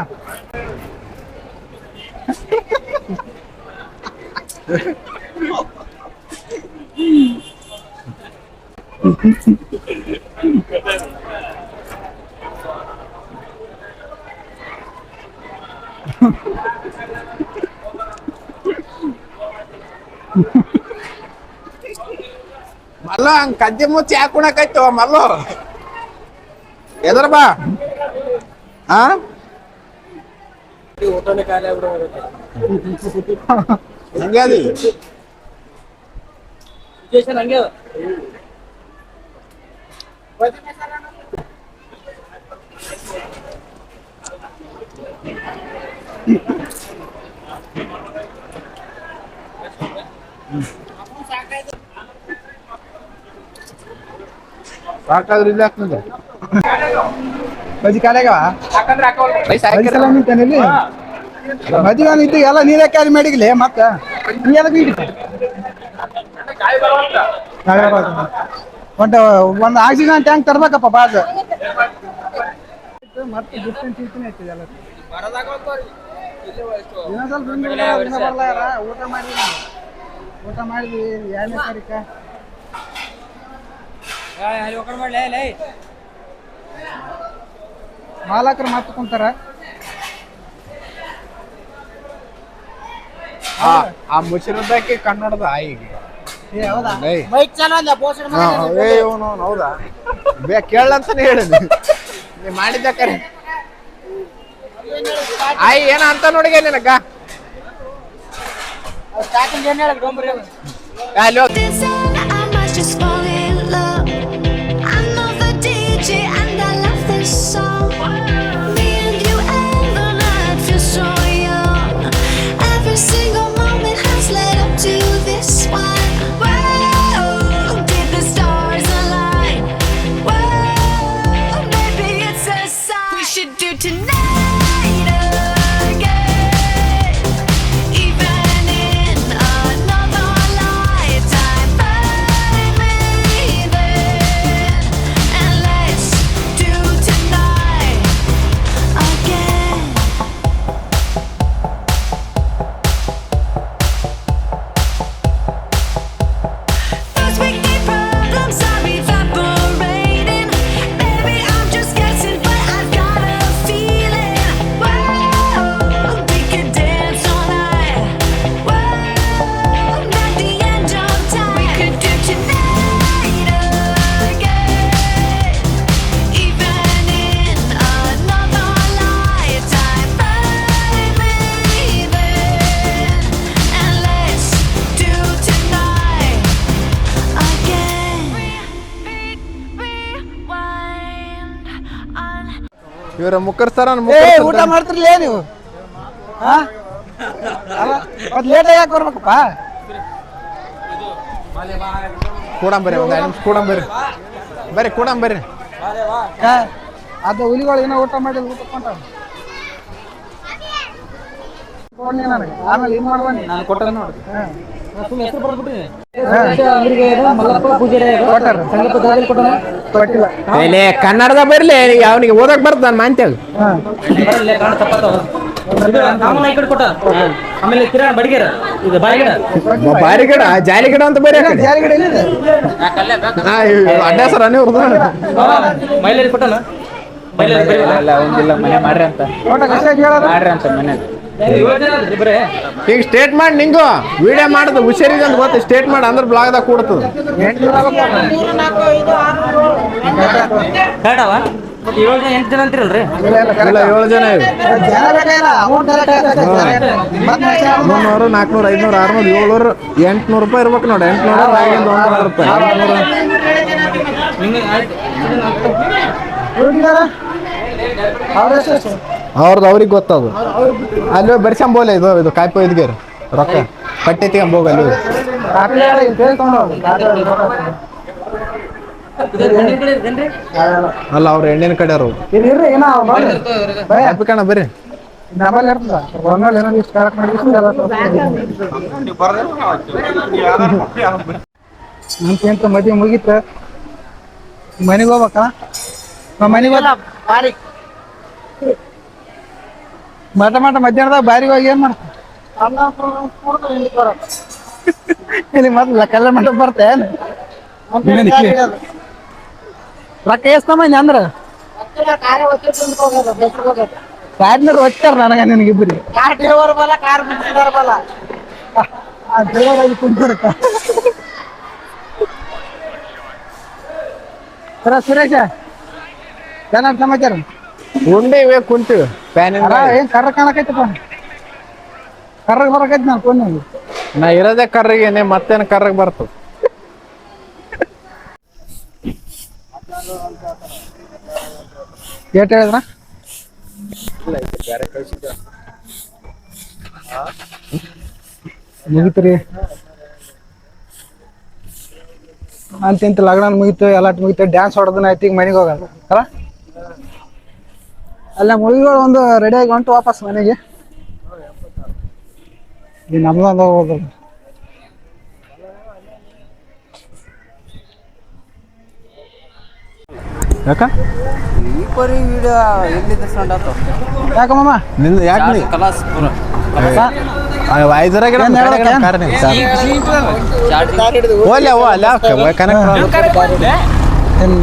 ಮಲ್ಲ ಹಂಗ ಕದ್ದಿ ಮುಚ್ಚಿ ಯಾಕೆ ಕುಣಕೈತೋ ಮಲ್ಲು ಎದ್ರ ಬಾ ಹಾ ಹಂಗೆ ಅದಿ ಸಾಕಾದ್ರೆ ಇಲ್ಲ ಆಗ್ತದೆ ಬಜ್ಜಿ ಕಾಲಾಗವ ನಿಂತೇನೆ ಮದುವೆ ನಿಂತು ಎಲ್ಲ ನೀರೇ ಕ್ಯಾರಿ ಮಾಡಿಗ್ಲಿ ಮತ್ತ ನೀ ಅದಕ್ಕೆ ಒಂದು ಆಕ್ಸಿಜನ್ ಟ್ಯಾಂಕ್ ತರ್ಬೇಕಪ್ಪ ಬಾಜ್ ಮತ್ತೆ ಡಿಸ್ಟೆನ್ಸ್ ಇರ್ತೀನಿ ಆಗ್ತದೆ ಎಲ್ಲ ಊಟ ಮಾಡಿದ್ವಿ 2ನೇ ತಾರೀಕ ಮಾಲಕರು ಮಾತುಕೊಂತಾರ ಆ ಮುಚ್ಚಿರದಕ್ಕೆ ಕನ್ನಡದ ಆಯಿಗೆ ಹೌದಾ ಹೌದಾ ಕೇಳಂತಾನೆ ಹೇಳಿದ್ವಿ ನೀ ಮಾಡಿದ್ದ ಕರೆ ಆಯಿ ಏನ ಅಂತ ನೋಡಿಗೆ ನಿನಗ Just fall in love. I know the DJ and I love this song. Me and you and the night feel so young. Every single moment has led up to this one. Whoa, did the stars align? Whoa, maybe it's a sign. We should do tonight again, even in another lifetime. And let's do tonight again. Those wicked problems are evaporating. Maybe I'm just guessing, but I've got a feeling. Whoa, we could dance all night. Whoa, not the end of time. We could do tonight again, even in another lifetime. Baby, and let's do tonight again. Rewind on. ಇವ್ರ ಮುಕ್ಕರ್ಸ್ತಾರ ಊಟ ಮಾಡ್ತಿರ್ಲೇ ನೀವು ಮತ್ತೆ ಲೇಟ್ ಯಾಕೆ ಬರ್ಬೇಕಪ್ಪ ಕೂಡಂಬರಿ ಒಂದ್ 5 ನಿಮಿಷ ಕೂಡಂಬರಿ ಬರ್ರಿ ಕೂಡಂಬರಿ ಅದು ಹುಲಿಗಳು ಏನೋ ಊಟ ಮಾಡಿ ಊಟ ಕೊಂಟಾವ ಆಮೇಲೆ ಏನ್ ಮಾಡುವ ನಾನು ಕೊಟ್ಟ ನೋಡಿ ಕನ್ನಡದ ಬರ್ಲಿ ಅವನಿಗೆ ಓದಕ್ ಬರ್ತ ನಾನು ಮಾಂತ್ಯಾಗ ಆಮೇಲೆ ಕಿರಣ ಬಡಿಗೆರ ಇದು ಬಾಯಿಗಿಡ ಬಾರಿ ಗಿಡ ಜಾಲಿ ಗಿಡ ಅಂತ ಬರೀ ಜಾರಿಗಡೆ ಎಲ್ಲಿದೆ ಅಡ್ಡ ಸರ್ ಅನ್ನೇ ಹುಡ್ದ ಮೈಲೇರಿ ಕೊಟ್ಟನ ಮೈಲೇರಿ ಒಂದಿಲ್ಲ ಮನೆ ಮಾಡ್ರಿ ಅಂತ ಊಟ ಕಷ್ಟ ಕೇಳೋದು ಮಾಡ್ರಿ ಅಂತ ಮನೆ ಬರೇ ಈಗ ಸ್ಟೇಟ್ ಮಾಡಿ ನಿಂಗು ವಿಡಿಯೋ ಮಾಡೋದು ಹುಷಾರಿಗೆ ಅಂತ ಗೊತ್ತು ಸ್ಟೇಟ್ ಮಾಡಿ ಅಂದ್ರೆ ಬ್ಲಾಗ್ದಾಗ ಕೂಡ್ತದ ಬೇಡವ 7 ಜನ ಅಂತಿರಲ್ರಿ ಇಲ್ಲ 7 ಜನ ಇವೆ 300 400 500 600 700 800 ರೂಪಾಯಿ ಇರ್ಬೇಕು ನೋಡಿ 800 ಆಗಿಂದ 100 ರೂಪಾಯಿ ಅವ್ರದ್ದು ಅವ್ರಿಗೆ ಗೊತ್ತದು ಅಲ್ಲಿ ಬರ್ಸಂಬೋಲೆ ಇದು ಕಾಯ್ಪೋ ಇದ್ಗೆ ರೊಕ್ಕ ಕಟ್ಟಿ ತಗೊಂಬೋಗ ಅಲ್ಲಿ ಅಲ್ಲ ಅವ್ರ ಎಣ್ಣಿನ ಕಡೆ ಅವ್ರು ಕಣ ಬರ್ರಿ ನಮ್ಗೆಂತ ಮದುವೆ ಮುಗೀತ ಮನೆಗೆ ಹೋಗ್ಬೇಕ ಮನೆಗೆ ಮಟ ಮಧ್ಯಾಹ್ನದಾಗ ಬಾರಿಗೆ ಹೋಗಿ ಏನ್ ಮಾಡ್ತ ಇಲ್ಲಿ ಮೊದ್ಲ ಕಲ್ಲ ಮಠ ಬರ್ತೇನು ರೊಕ್ಕ ಎಷ್ಟಮ್ಮ ಅಂದ್ರ ಕಾರ್ನರ್ ಒಚ್ಚಾರ ನನಗ ನಿನಗಿಬ್ಬರಿ ಸುರೇಶ ಏನ ಸಮಾಚಾರ ಉಂಡೆ ಇವೇ ಕುಂತೀವಿ ಫ್ಯಾನ್ ಏನ್ ಕರ್ರ ಕಾಣಕೈತಪ್ಪ ಕರ್ರಗ್ ಬರಕೈತಿ ನಾನು ಫೋನ್ ನಾ ಇರೋದೇ ಕರ್ರಿಗೇನೆ ಮತ್ತೇನು ಕರ್ರಗ್ ಬರ್ತದ ಏಟ್ ಹೇಳಿದ್ರ ಮುಗಿತ್ರಿ ಅಂತಿಂತ ಲಗ್ನ ಮುಗಿತು ಎಲ್ಲ ಮುಗಿತು ಡ್ಯಾನ್ಸ್ ಹೊಡೆದನ ಆಯ್ತು ಈಗ ಮನೆಗೆ ಹೋಗಲ್ಲ ಅಲ್ಲ ಅಲ್ಲ ಮುಳುಗಿಗಳು ಒಂದು ರೆಡಿಯಾಗಿ ಹೊಂಟು ವಾಪಸ್ ಮನೆಗೆ ಈ ನಮ್ದೊಂದು ಹೋಗೋದು ಯಾಕ ಯಾಕಮ್ಮ ನಿಂದು ಯಾಕೆ ನೀ ವೈದ್ಯರಾಗ ಓಲೆ ಅವ ಅಲ್ಲ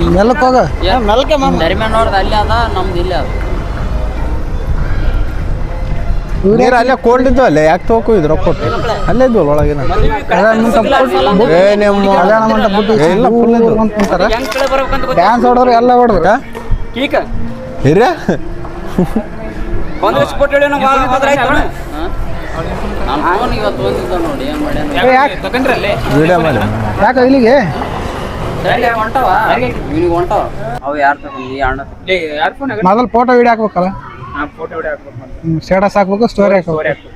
ಮೆಲ್ಲಕ್ಕೆ ಹೋಗ ನೋಡ್ದ ಅಲ್ಲಿ ಅದ ನಮ್ದು ಇಲ್ಲ ಅದ ನೀರು ಅಲ್ಲೇ ಕೋಲ್ಡ್ ಇದ್ದು ಅಲ್ಲೇ ಯಾಕೆ ತಗೋಕು ಇದ್ರ ಕೊಟ್ಟು ಅಲ್ಲೇ ಇದ್ವಲ್ಲ ಒಳಗಿನ ಏ ನಿಮ್ಮ ಕಲ್ಯಾಣ ಮಂಟಪ ಬಿಟ್ಟು ಇಲ್ಲ ಫುಲ್ ಕುಂತಾರ ಡ್ಯಾನ್ಸ್ ಹೊಡೋರು ಎಲ್ಲ ಹೊಡ್ಬೇಕ ಹಿರ ವಿಡಿಯೋ ಮಾಡಿ ಯಾಕ ಇಲ್ಲಿಗೆ ಮೊದಲು ಫೋಟೋ ವಿಡಿಯೋ ಹಾಕ್ಬೇಕಲ್ಲ ಸ್ಟೇಟಸ್ ಹಾಕ್ಬೇಕು ಸ್ಟೋರಿ ಹಾಕ್ಬೇಕು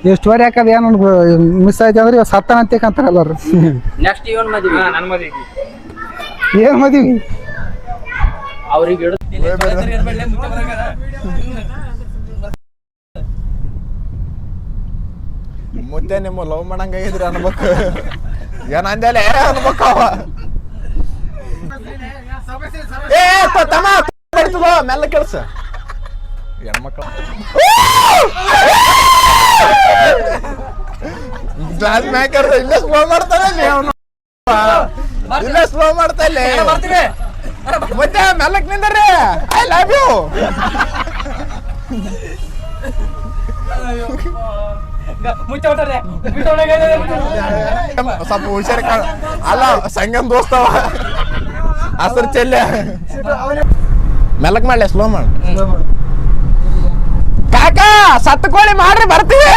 ಈ ಸ್ಟೋರಿ ಹಾಕೋದು ಏನು ಮಿಸ್ ಆಯ್ತು ಅಂದ್ರೆ ಇವಾಗ ಸತ್ತನ ಅಂತಾರ ಎಲ್ಲರು ನೆಕ್ಸ್ಟ್ ಇವನ್ ಮದ್ವಿ ನನ್ನ ಮದ್ವಿ ಏನ್ ಮದ್ವಿ ಅವ್ರಿಗೆ ಮುದ್ದೆ ನಿಮ್ಮ ಲವ್ ಮಾಡಂಗಿದ್ರಿ ಅನ್ಬೇಕು ಏನ್ ಅಂದಲೆ ಅನ್ಬೇಕು ಅವ ಏ ತಮ್ಮ ಮೆಲ್ಲ ಕೆಲ್ಸ ಹೆಣ್ಮಕ್ಳು ಗ್ಲಾಸ್ ಮೇಕರ್ ಇಲ್ಲೇ ಸ್ಲೋ ಮಾಡ್ತಾನೆ ಇಲ್ಲೇ ಸ್ಲೋ ಮಾಡ್ತಾ ಇಲ್ಲೇ ಮತ್ತೆ ಮೆಲ್ಲಕ್ ನಿಂದ್ರಿ ಐ ಲವ್ ಯು ಸ್ವಲ್ಪ ಹುಷಾರ ಅಲ್ಲ ಸಂಗಮ್ ದೋಸ್ತವ ಹಸರು ಚೆಲ್ಲೆ ಮೆಲ್ಲಕ್ ಮಾಡ್ಲಿ ಸ್ಲೋ ಮಾಡಿ ಕಾಕಾ ಸತ್ತು ಕೋಳಿ ಮಾಡ್ರಿ ಬರ್ತೀವಿ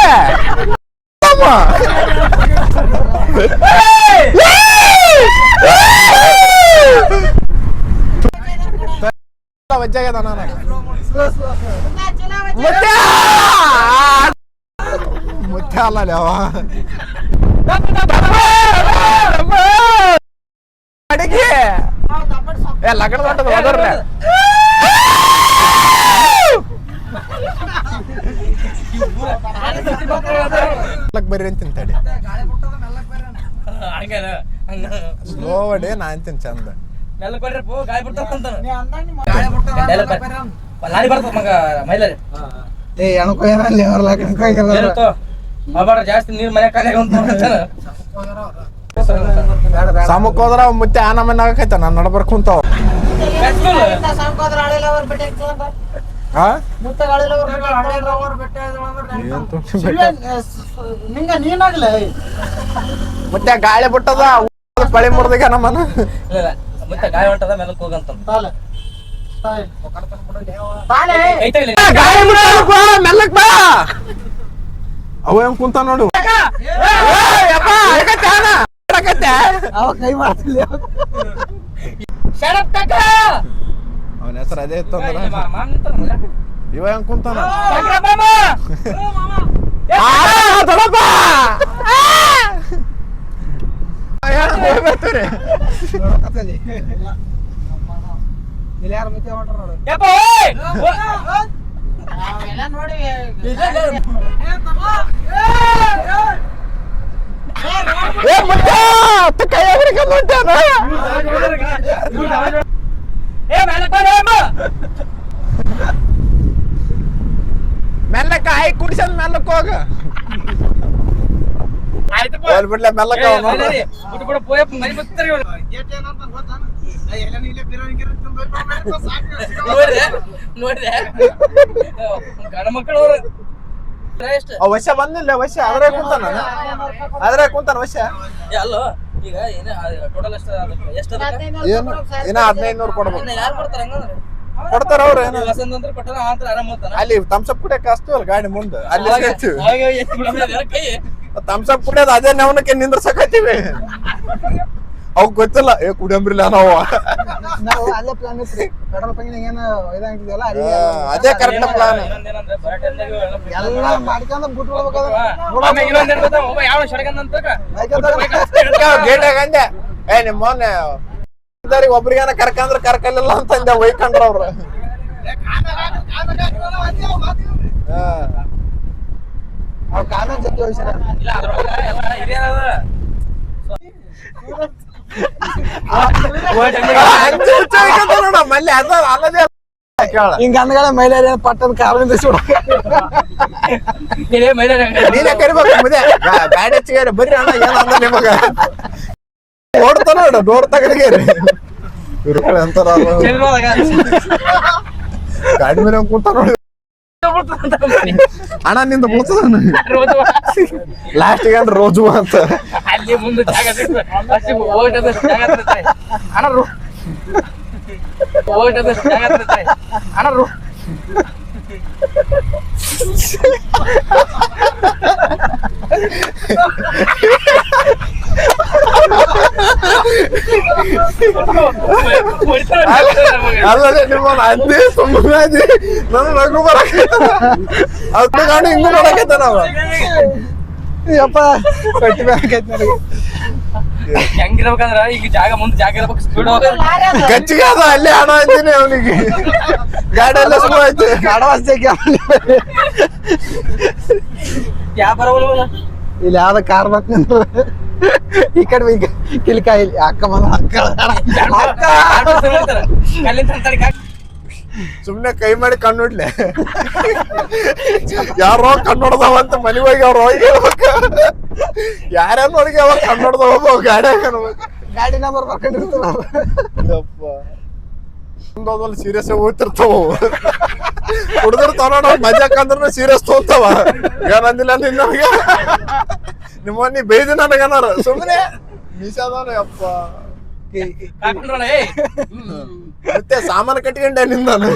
ವಜ್ಜಾಗ್ಯದ ನಾನು ಮುಚ್ಚ ಅಲ್ಲ ಅವ ಅಡಿಗೆ ಏ ಲಗ್ನ ಹೊಂಟದ ಹೋದರ್ಲೆ ಬರ್ರಿ ಅಂತೀನಿ ತಡಿ ಸ್ಲೋ ಅಡಿ ನಾ ಅಂತೀನಿ ಚಂದ ಜಾಸ್ತಿ ನೀರ್ ಮನೆ ಸಮಕ್ ಹೋದ್ರ ಮುತ್ತೆ ಆನ ಮನೆ ಆಗೈತ ನಾನು ನಡ್ಬರ್ಕ್ ಕುಂತಾವ ಮತ್ತೆ ಗಾಳಿ ಬಿಟ್ಟದ ಪಳಿ ಮುರ್ದಾಗ ನಮ್ಮನ ಮತ್ತೆ ಗಾಳಿ ಹೊಂಟದ ಮೆಲಕ್ ಹೋಗಂತ ಗಾಳಿ ಮೆಲ್ಲಕ್ ಬಾ ಅವ ಹೆಂಗ್ ಕುಂತ ನೋಡು ಕೈ ಮಾಡ್ತಿಲ್ಲ ಅವನ ಹೆಸರು ಅದೇ ಇತ್ತು ಇವ ಹೆಂಗ್ ಕುಂತಾನ ಯಾರು ಮುಚ್ಚೆ ಹೊಂಟ್ರ ಕೈ ಹೊಂಟಾನ ಏ ಮೆಲ್ಲಕ್ ಹೋಗ ಹೋಲ್ ಬಿಡ್ಲೆ ಮೆಲ್ಲಕ್ ಹೋಗ್ ನೋಡು. ಬಿಟ್ಬಿಡ ಪೋಯಪ್ಪ ಮನೆ ಬರ್ತಾರೆ ಇವ್ರು. ನೋಡ್ದೆ ಗಂಡ ಮಕ್ಕಳು ಎಷ್ಟು ಅವ್ ವಶ ಬಂದಿಲ್ಲ ವಶ ಅದ್ರಾಗ ಕುಂತಾನ ವಶ ಅಲ್ಲೋ ಈಗ ಏನ ಟೋಟಲ್ ಎಷ್ಟು ಏನು ಇನ್ನ 1500 ಕೊಡ್ಬೇಕು. ಯಾರು ಕೊಡ್ತಾರೆ ಹಂಗಂದ್ರೆ ಕೊಡ್ತಾರ ಅವ್ರ ಏನು ವಸಂತ ಅಂದ್ರೆ ಕೊಟ್ಟಾರ ಆತರ ಆರಾಮ್ ಹೋಗ್ತಾನ ಅಲ್ಲಿ ತಮ್ಸಪ್ ಕುಡಿಯಕ್ಕೆ ಅಷ್ಟೇ ಗಾಡಿ ಮುಂದೆ ಅಲ್ಲಿ ಹೆಚ್ಚು ಕೈ ತಮ್ಸಪ್ ಕುಡಿಯೋದು ಅದೇ ನೆವನಕ್ಕೆ ನಿಂದ್ರಸಕತ್ತೀವಿ ಅವ್ ಗೊತ್ತಿಲ್ಲ ಕುಡಿಯಂಬ್ರಿಲ್ಲ ನಾವು ನಾವು ಅಲ್ಲೇ ಪ್ಲಾನ್ ಇತ್ತು ಪೆಟ್ರೋಲ್ ಬಂಕ್ ಏನೋ ಇದಾಗಿದೆಯಲ್ಲ ಅಲ್ಲಿ ಅದೇ ಕರೆಕ್ಟ್ ಪ್ಲಾನ್ ಇನ್ನೊಂದೇನಂದ್ರೆ ಬರೋ ಟೈಮ್ನಾಗ ಎಲ್ಲ ಮಾಡ್ಕೊಂಡ್ ಬಿಟ್ಬಿಡ್ಬೇಕಾದ್ರೆ ಆಮೇಲೆ ಇನ್ನೊಂದೇನ್ ಗೊತ್ತಾ ಒಬ್ಬ ಯಾವ ಸಡಗನ್ ಅಂತ ಗೇಟಾಗ ಅಂದೆ ನಿಮ್ಮ ಮೊನ್ನೆ ಒಬ್ರಿಗೇನ ಕರ್ಕಂದ್ರ ಕರ್ಕಲಿಲ್ಲ ಅಂತಂದೆ ಒಯ್ಕೊಂಡ್ರ ಅವ್ರ ಅವ್ರ ಕಾನೂನು ಜೊತೆ ಹೋಗ್ಸಾರ ಇಲ್ಲ ಅದ್ರೊಳಗ ಎಲ್ಲ ಹಿರಿಯರದ ನೋಡ ಮಲ್ಲಿ ಅದ ಅಲ್ಲದೆ ಹಿಂಗ ಅಂದ್ಗಳ ಮಹಿಳೆಯರ ಪಟ್ಟದ ಕಾರಣದಿಂದ ಸುಡ ನೀನೇ ಕರಿಬೇಕು ಮುದೆ ಬ್ಯಾಡ ಹೆಚ್ಚಿಗೆ ಬರ್ರಿ ಅಣ್ಣ ಏನ ಅಂದ ನಿಮಗ ಓಡ್ತಾ ನೋಡ ಡೋರ್ ತಗಡಿಗೆ ಅಂತಾರ ಗಾಡಿ ಮೇಲೆ ಕೂತ ನೋಡಿ ಅಣ್ಣ ನಿಂದ ಬೀಳ್ತದ ಲಾಸ್ಟಿಗೆ ಅಂದ್ರೆ ರೋಜು ಅಂತ ಅಲ್ಲಿ ಮುಂದೆ ಜಾಗ ಅಣ್ಣ ಅಣ್ಣ ಅಲ್ಲದೆ ನಿಮ್ಮ ಅದೇ ಸುಮ್ಮನೆ ನನ್ನ ನಗು ಬರಕೈತ ಅದ್ ಗಾಡಿ ಹಿಂಗೂ ನೋಡಕೈತ ನಾವ ಯಪ್ಪ ಕಟ್ಟಿ ಬೇಕೈತಿ ನನಗೆ ಹೆಂಗಿರ್ಬೇಕಂದ್ರ ಈಗ ಜಾಗ ಮುಂದೆ ಜಾಗ ಇರ್ಬೇಕು ಸ್ಪೀಡ್ ಗಚ್ಚಿಗೆ ಅದ ಅಲ್ಲೇ ಹಣ ಅಂತೀನಿ ಅವನಿಗೆ ಗಾಡಿ ಎಲ್ಲ ಸುಮ್ಮ ಐತಿ ಅಡ್ವಾನ್ಸ್ ಯಾವ ಬರವಲ್ಲ ಇಲ್ಲಿ ಯಾವ್ದ ಕಾರ್ ಬಂತ ಈ ಕಡೆ ಈಗ ಕಿಲ್ಕಾಯಿ ಅಕ್ಕ ಬಂದ ಅಕ್ಕ ಸುಮ್ನೆ ಕೈ ಮಾಡಿ ಕಣ್ಣುಡ್ಲೆ ಯಾರೋ ಕಣ್ಣೊಡ್ದವ ಅಂತ ಮನೆ ಹೋಗಿ ಅವ್ರ ಹೋಗಿ ಯಾರ್ಯಾರ ನೋಡಿಗೆ ಅವ ಕಣ್ಣೊಡ್ದವ ಗಾಡಿ ಗಾಡಿ ನಂಬರ್ ಬರ್ಕೊಂಡಿರ್ತಾರ ಮುಂದೋದಲ್ಲಿ ಸೀರಿಯಸ್ ಓದ್ತಿರ್ತಾವ ಹುಡುಗಿರ್ತಾವ ನೋಡ ಮಜಾಕ್ ಅಂದ್ರ ಸೀರಿಯಸ್ ತೋತಾವ ಏನಂದಿಲ್ಲ ನಿನ್ನಗೆ ನಿಮ್ಮ ನೀ ಬೈದಿ ನನಗನಾರ ಸುಮ್ಮನೆ ಮೀಸಾದವನ ಅಪ್ಪ ಮತ್ತೆ ಸಾಮಾನು ಕಟ್ಕೊಂಡೆ ನಿಂದಾನು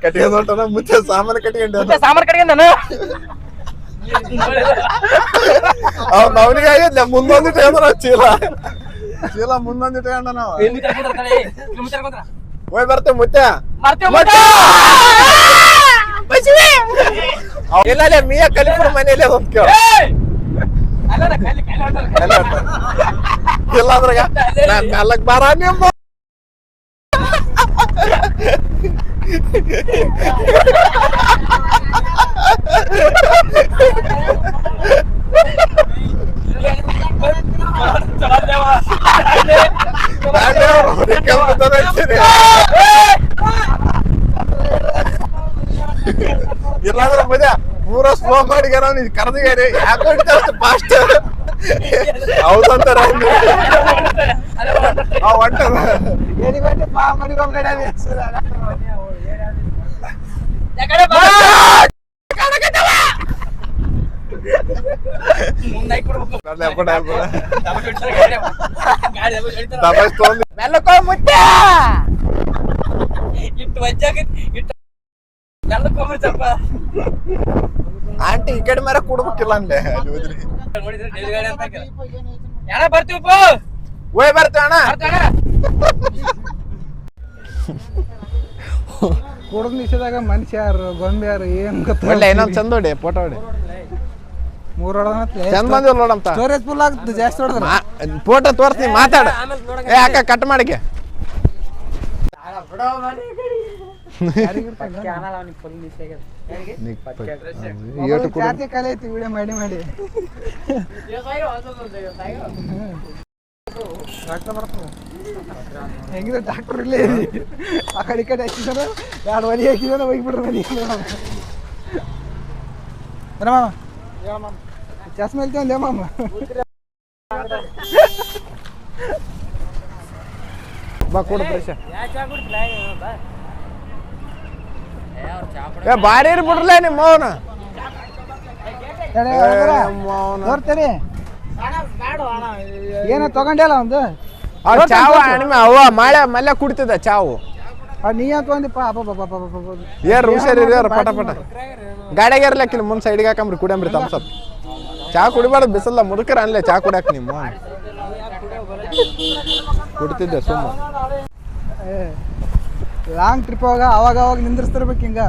ಕಟ್ಕೊಂಡ್ ಹೊಂಟನ ಮುತ್ತೆ ಸಾಮಾನು ಕಟ್ಕೊಂಡೆ ಸಾಮಾನು ಕಡೆಗೆ ನಾನು ಅವ್ನ ಅವನಿಗೆ ಆಗಿದ್ಲ ಮುಂದೊಂದಿಟ್ಟು ಏನಾರ ಚೀಲ ಮುಂದೊಂದಿಟ್ಟು ಅಂಡ ನಾವ ಹೋಯ್ ಬರ್ತೇವೆ ಮುತ್ತೆ ಇಲ್ಲ ಮಿಯ ಕಲಿಪುರ ಮನೇಲಿ ಅದೊಂದು ಕೇಳ ಇಲ್ಲ ಅದ್ರಾಗ ನಾನ್ ಮೆಲ್ಲಕ್ ಬಾರ ನಿಮ್ಮ ಇಲ್ಲಾಂದ್ರೆ ಮಜಾ ಪೂರ ಸ್ಲೋ ಮಾಡಿಗಾರ ನೀ ಕರೆದಿಗಾರಿ ಯಾಕೆ ಅಷ್ಟು ಫಾಸ್ಟ್ ಹೌದಂತಾರ ಹೊಂಟದ ಆಂಟಿ ಈ ಕಡೆ ಮೇರೆ ಕೊಡ್ಬೇಕಿಲ್ಲ ಅಂದೆ ಅಲ್ಲಿ ಹೋದ್ರಿ ಬರ್ತೀವಪ್ಪ ಹೋಯ್ ಬರ್ತೇವೆ ಅಣ್ಣ ಕುಡ್ದ ನಿಷೇಧಾಗ ಮನುಷ್ಯ ಯಾರು ಗೊಂಬೆ ಯಾರು ಏನ್ ಗೊತ್ತ ಒಳ್ಳೆ ಇನ್ನೊಂದು ಚಂದ ಹೊಡಿ ಫೋಟೋ ಹೊಡಿ ಮೂರ್ ಚಂದ ಬಂದಿಲ್ಲ ನೋಡಂತ ಸ್ಟೋರೇಜ್ ಫುಲ್ ಆಗುತ್ತೆ ಜಾಸ್ತಿ ಹೊಡೆದ್ರ ಫೋಟೋ ತೋರಿಸ್ತೀನಿ ಮಾತಾಡ ಏ ಅಕ್ಕ ಕಟ್ ಮಾಡಿಕೆ ಜಾತಿ ಕಲೆ ಐತಿ ವಿಡಿಯೋ ಮಾಡಿ ಮಾಡಿ ರಕ್ತ ಬರ್ತದೆ ಹೆಂಗಿದೆ ಡಾಕ್ಟರ್ ಇಲ್ಲೇ ಆ ಕಡೆ ಈ ಕಡೆ ಹಾಕಿದಾರ ಎರಡು ಒಲಿ ಹಾಕಿದಾರ ಹೋಗ್ಬಿಡ್ರಿ ಮನೆ ಚಸ್ಮಾ ಇಲ್ತೇವೆ ಮಾಮ. ಬಾ ಕೊಡು ಫ್ರೆಶ್. ಏ ಬಾರಿ ಬಿಡ್ರಲೇ ನಿಮ್ಮ ಅವನ ನೋಡ್ತೇನೆ ಏನ ತಗೊಂಡಿಲ್ಲ ಒಂದು ಚಾವ ನಿಮ್ಮ ಅವ್ವ ಮಾಳೆ ಮಲ್ಲೆ ಕುಡ್ತಿದ್ದ ಚಾವು. ನೀ ಅಂತ ಒಂದಿಪ್ಪ. ಏರ್ ಹುಷಾರಿರ ಪಟ ಪಟ ಗಾಡಿಯಾಗ ಇರ್ಲಕ್ಕಿಲ್ಲ ಮುಂದೆ ಸೈಡ್ಗೆ ಹಾಕಂಬ್ರಿ ಕುಡಿಯಂಬ್ರಿ ತಮ್ಸಪ್. ಚಾ ಕುಡಿಬಾರ್ದು ಬಿಸಲ್ಲ ಮುದುಕರ ಅನ್ಲೆ ಚಾ ಕುಡಿಯಾಕ ನಿಮ್ಮ ಕುಡ್ತಿದ್ದೆ ಸುಮ್ಮ. ಲಾಂಗ್ ಟ್ರಿಪ್ ಹೋಗ ಅವಾಗ ಅವಾಗ ನಿಂದ್ರಿಸ್ತಿರ್ಬೇಕು ಹಿಂಗ.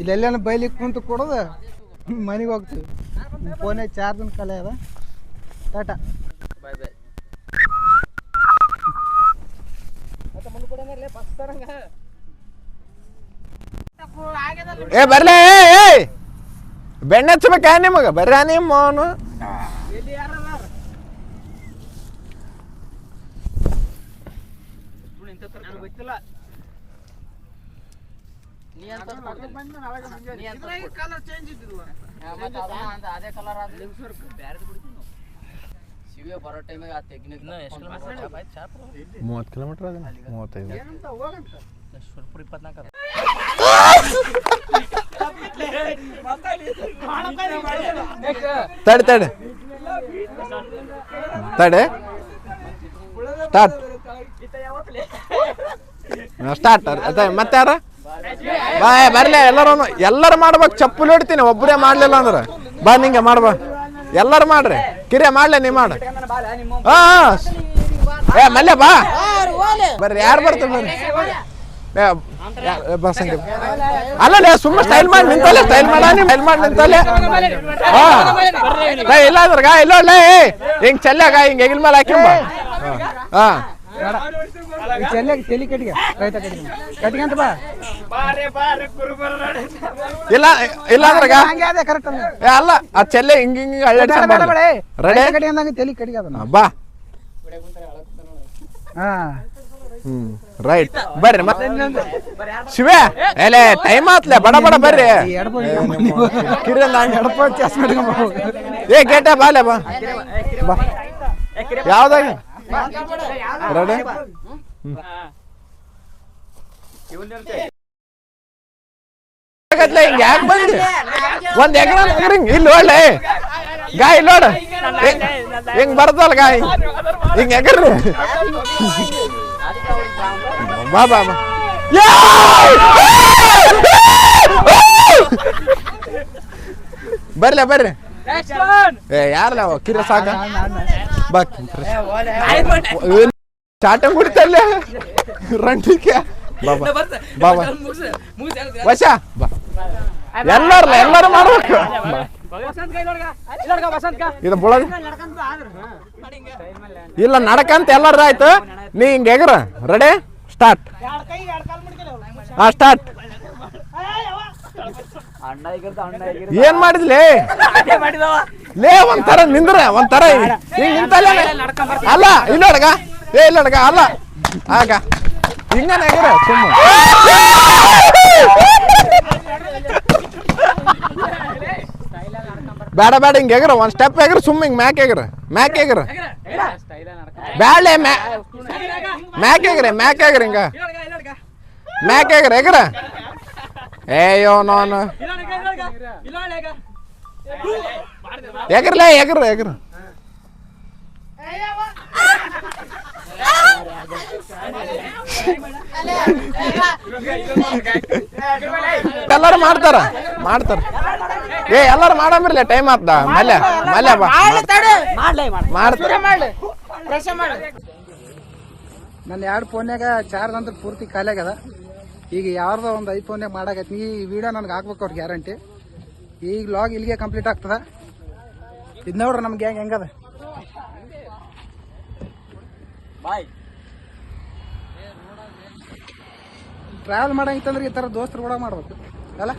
ಇಲ್ಲೆಲ್ಲ ಬೈಲಿಕ್ಕೆ ಕುಂತು ಕೊಡೋದು ಮನೆಗೆ ಹೋಗ್ತೀವಿ. ಫೋನಾಗ ಚಾರ್ಜನ್ ಕಲೆ ಅದ. ಟಾಟಾ ಏ ಬರ್ಲೇ ಬೆಣ್ಣೆ ಹಚ್ಬೇಕ ನಿಮಗ ಬರ್ರ ನಿಮ್ಮ ಅವನು. ಬರೋ ಟೈಮಿಗೆ ಆ ತೆಗ್ನಿಕ್ 30 ಕಿಲೋಮೀಟರ್ ಅದ 35 24 ತಡೆ ತಡೆ ತಡೆ ಸ್ಟಾರ್ಟ್ ಸ್ಟಾರ್ಟ್ ಮತ್ತೆ ಯಾರ ಬಾ ಬರ್ಲಿ ಎಲ್ಲರೂ ಮಾಡ್ಬೇಕು. ಚಪ್ಪಲಿ ಹೊಡಿತೀನಿ ಒಬ್ಬರೇ ಮಾಡ್ಲಿಲ್ಲ ಅಂದ್ರೆ ಬಾ ನಿಂಗೆ ಮಾಡ್ಬಾ. ಎಲ್ಲರೂ ಮಾಡ್ರಿ ಕಿರಿಯ ಮಾಡ್ಲೆ ನೀ ಮಾಡ. ಹಾ ಏ ಮಲ್ಲೆ ಬಾ ಬರ್ರಿ ಯಾರು ಬರ್ತಾರೆ ಬರ್ರಿ. ಬಸ್ ಅಲ್ಲೇ ಸುಮ್ಮ ಸ್ಟೈಲ್ ಮಾಡಿ ನಿಂತಲ್ಲೇ ಸ್ಟೈಲ್ ಮಾಡಿ ನಿಂತಲ್ಲೇ. ಹಾ ಇಲ್ಲ ಅಂದ್ರೆ ಗಾ ಇಲ್ಲ ಒಳ್ಳೆ ಹಿಂಗ್ ಚೆಲ್ಲಾಗ ಹಿಂಗ್ ಹೆಗಿಲ್ ಮೇಲೆ ಹಾಕಿಂಬ. ಹಾ ತಲೆ ಕಟ್ಟಿಗೆ ರೈತ ಕಟ್ಟಿಗೆ ಅಂತ ಬಾ. ಇಲ್ಲ ಇಲ್ಲ ಅಂದ್ರೆ ಅದೇ ಕರೆಕ್ಟ್ ಅಲ್ಲ ಆ ಚೆಲ್ಲೆ ಹಿಂಗ್ ಹಿಂಗ್ ರೆಡಿ ಕಟ್ಟಿಗೆ ಅಂದಂಗೆ ತಲೆ ಕಟ್ಟಿಗೆ ಅದ ಬಾ. ಹಾ ರೈಟ್ ಬರ್ರಿ ಮತ್ತೆ ಶಿವ ಎಲೆ ಟೈಮ್ ಆತ್ಲೆ ಬಡ ಬಡ ಬರ್ರಿ. ಏ ಗೇಟ ಬಾಲೆ ಬಾ ಬಾ ಯಾವ್ದಾಗ ರೆಡಿ ಹಿಂಗ ಯಾಕೆ ಬಂದಿ ಒಂದ್ ಎಕರೆ ಇಲ್ಲಿ ಒಳ್ಳೆ ಗಾಯ ಇಲ್ಲಿ ನೋಡ ಹಿಂಗ್ ಬರ್ತಲ್ಲ ಗಾಯ ಹಿಂಗ ಎಕರ್ರಿ. ಬಾ ಬಾ ಬಾ ಬರ್ಲಿ ಬರ್ರಿ. ಏ ಯಾರಲ್ಲ ಕಿರ ಸಾಕ ಬಾ ಚಾಟ ಕುಡಿತಲ್ಲ ರಂಟಿಕೆ. ಬಾ ಬಾ ಬಾ ಬಾ ವಶ ಬಾ ಎಲ್ಲರೂ ಮಾಡ್ಬೇಕು. ಇದು ಬುಳಗ ಇಲ್ಲ ನಡಕಂತ ಎಲ್ಲಾರು ಆಯ್ತು. ನೀ ಹಿಂಗ ಎಗ್ರ ರೆಡಿ ಸ್ಟಾರ್ಟ್. ಹಾ ಸ್ಟಾರ್ಟ್. ಏನ್ ಮಾಡಿದ್ಲಿ ಲೇ ಒಂಥರ ನಿಂದ್ರ ಒಂಥರ ಹಿಂಗ್ ನಿಂತಲ್ಲ ಅಲ್ಲ ಇಲ್ಲೊಡಗ ಏ ಇಲ್ಲೊಡಗ ಅಲ್ಲ ಆಗ ಹಿಂಗನ ಎಗ್ರ ಸುಮ್ಮ. ಬೇಡ ಬೇಡ ಹಿಂಗ ಎಗ್ರ ಒಂದ್ ಸ್ಟೆಪ್ ಎಗ್ರ ಸುಮ್ಮ ಹಿಂಗ್ ಮ್ಯಾಕ್ ಎಗ್ರ ಬ್ಯಾಳೆ ಮ್ಯಾಕ್ ಎಗ್ರ ಹಿಂಗ ಮ್ಯಾಕ್ ಎಗ್ರ ಏಯೋ ನಾನು ಎಗ್ರಲೇ ಎಗ್ರ ಎಲ್ಲಾರು ಮಾಡ್ತಾರ ಏ ಎಲ್ಲಾರು ಮಾಡಂಬ್ರಲ್ಲ ಟೈಮ್ ಆತ್ದ ಮಲ್ಯ ಬಾ ನನ್ನ 2 ಫೋನ್ಯಾಗ ಚಾರ್ಜ್ ಅಂತ ಪೂರ್ತಿ ಖಾಲಿ ಆಗ್ಯದ. ಈಗ ಯಾರ್ದೋ ಒಂದು ಐಫೋನ್ಯಾಗ ಮಾಡಾಕೈತಿ. ಈ ವಿಡಿಯೋ ನನಗೆ ಹಾಕ್ಬೇಕು ಅವ್ರ ಗ್ಯಾರಂಟಿ. ಈಗ ಲಾಗ್ ಇಲ್ಲಿಗೆ ಕಂಪ್ಲೀಟ್ ಆಗ್ತದ. ಇದು ನೋಡ್ರಿ ನಮ್ಗೆ ಹೆಂಗದ ಟ್ರಾವೆಲ್ ಮಾಡಂಗಿತ್ತಂದ್ರೆ ಈ ಥರ ದೋಸ್ತರು ಕೂಡ ಮಾಡ್ಬೇಕು ಅಲ್ಲ.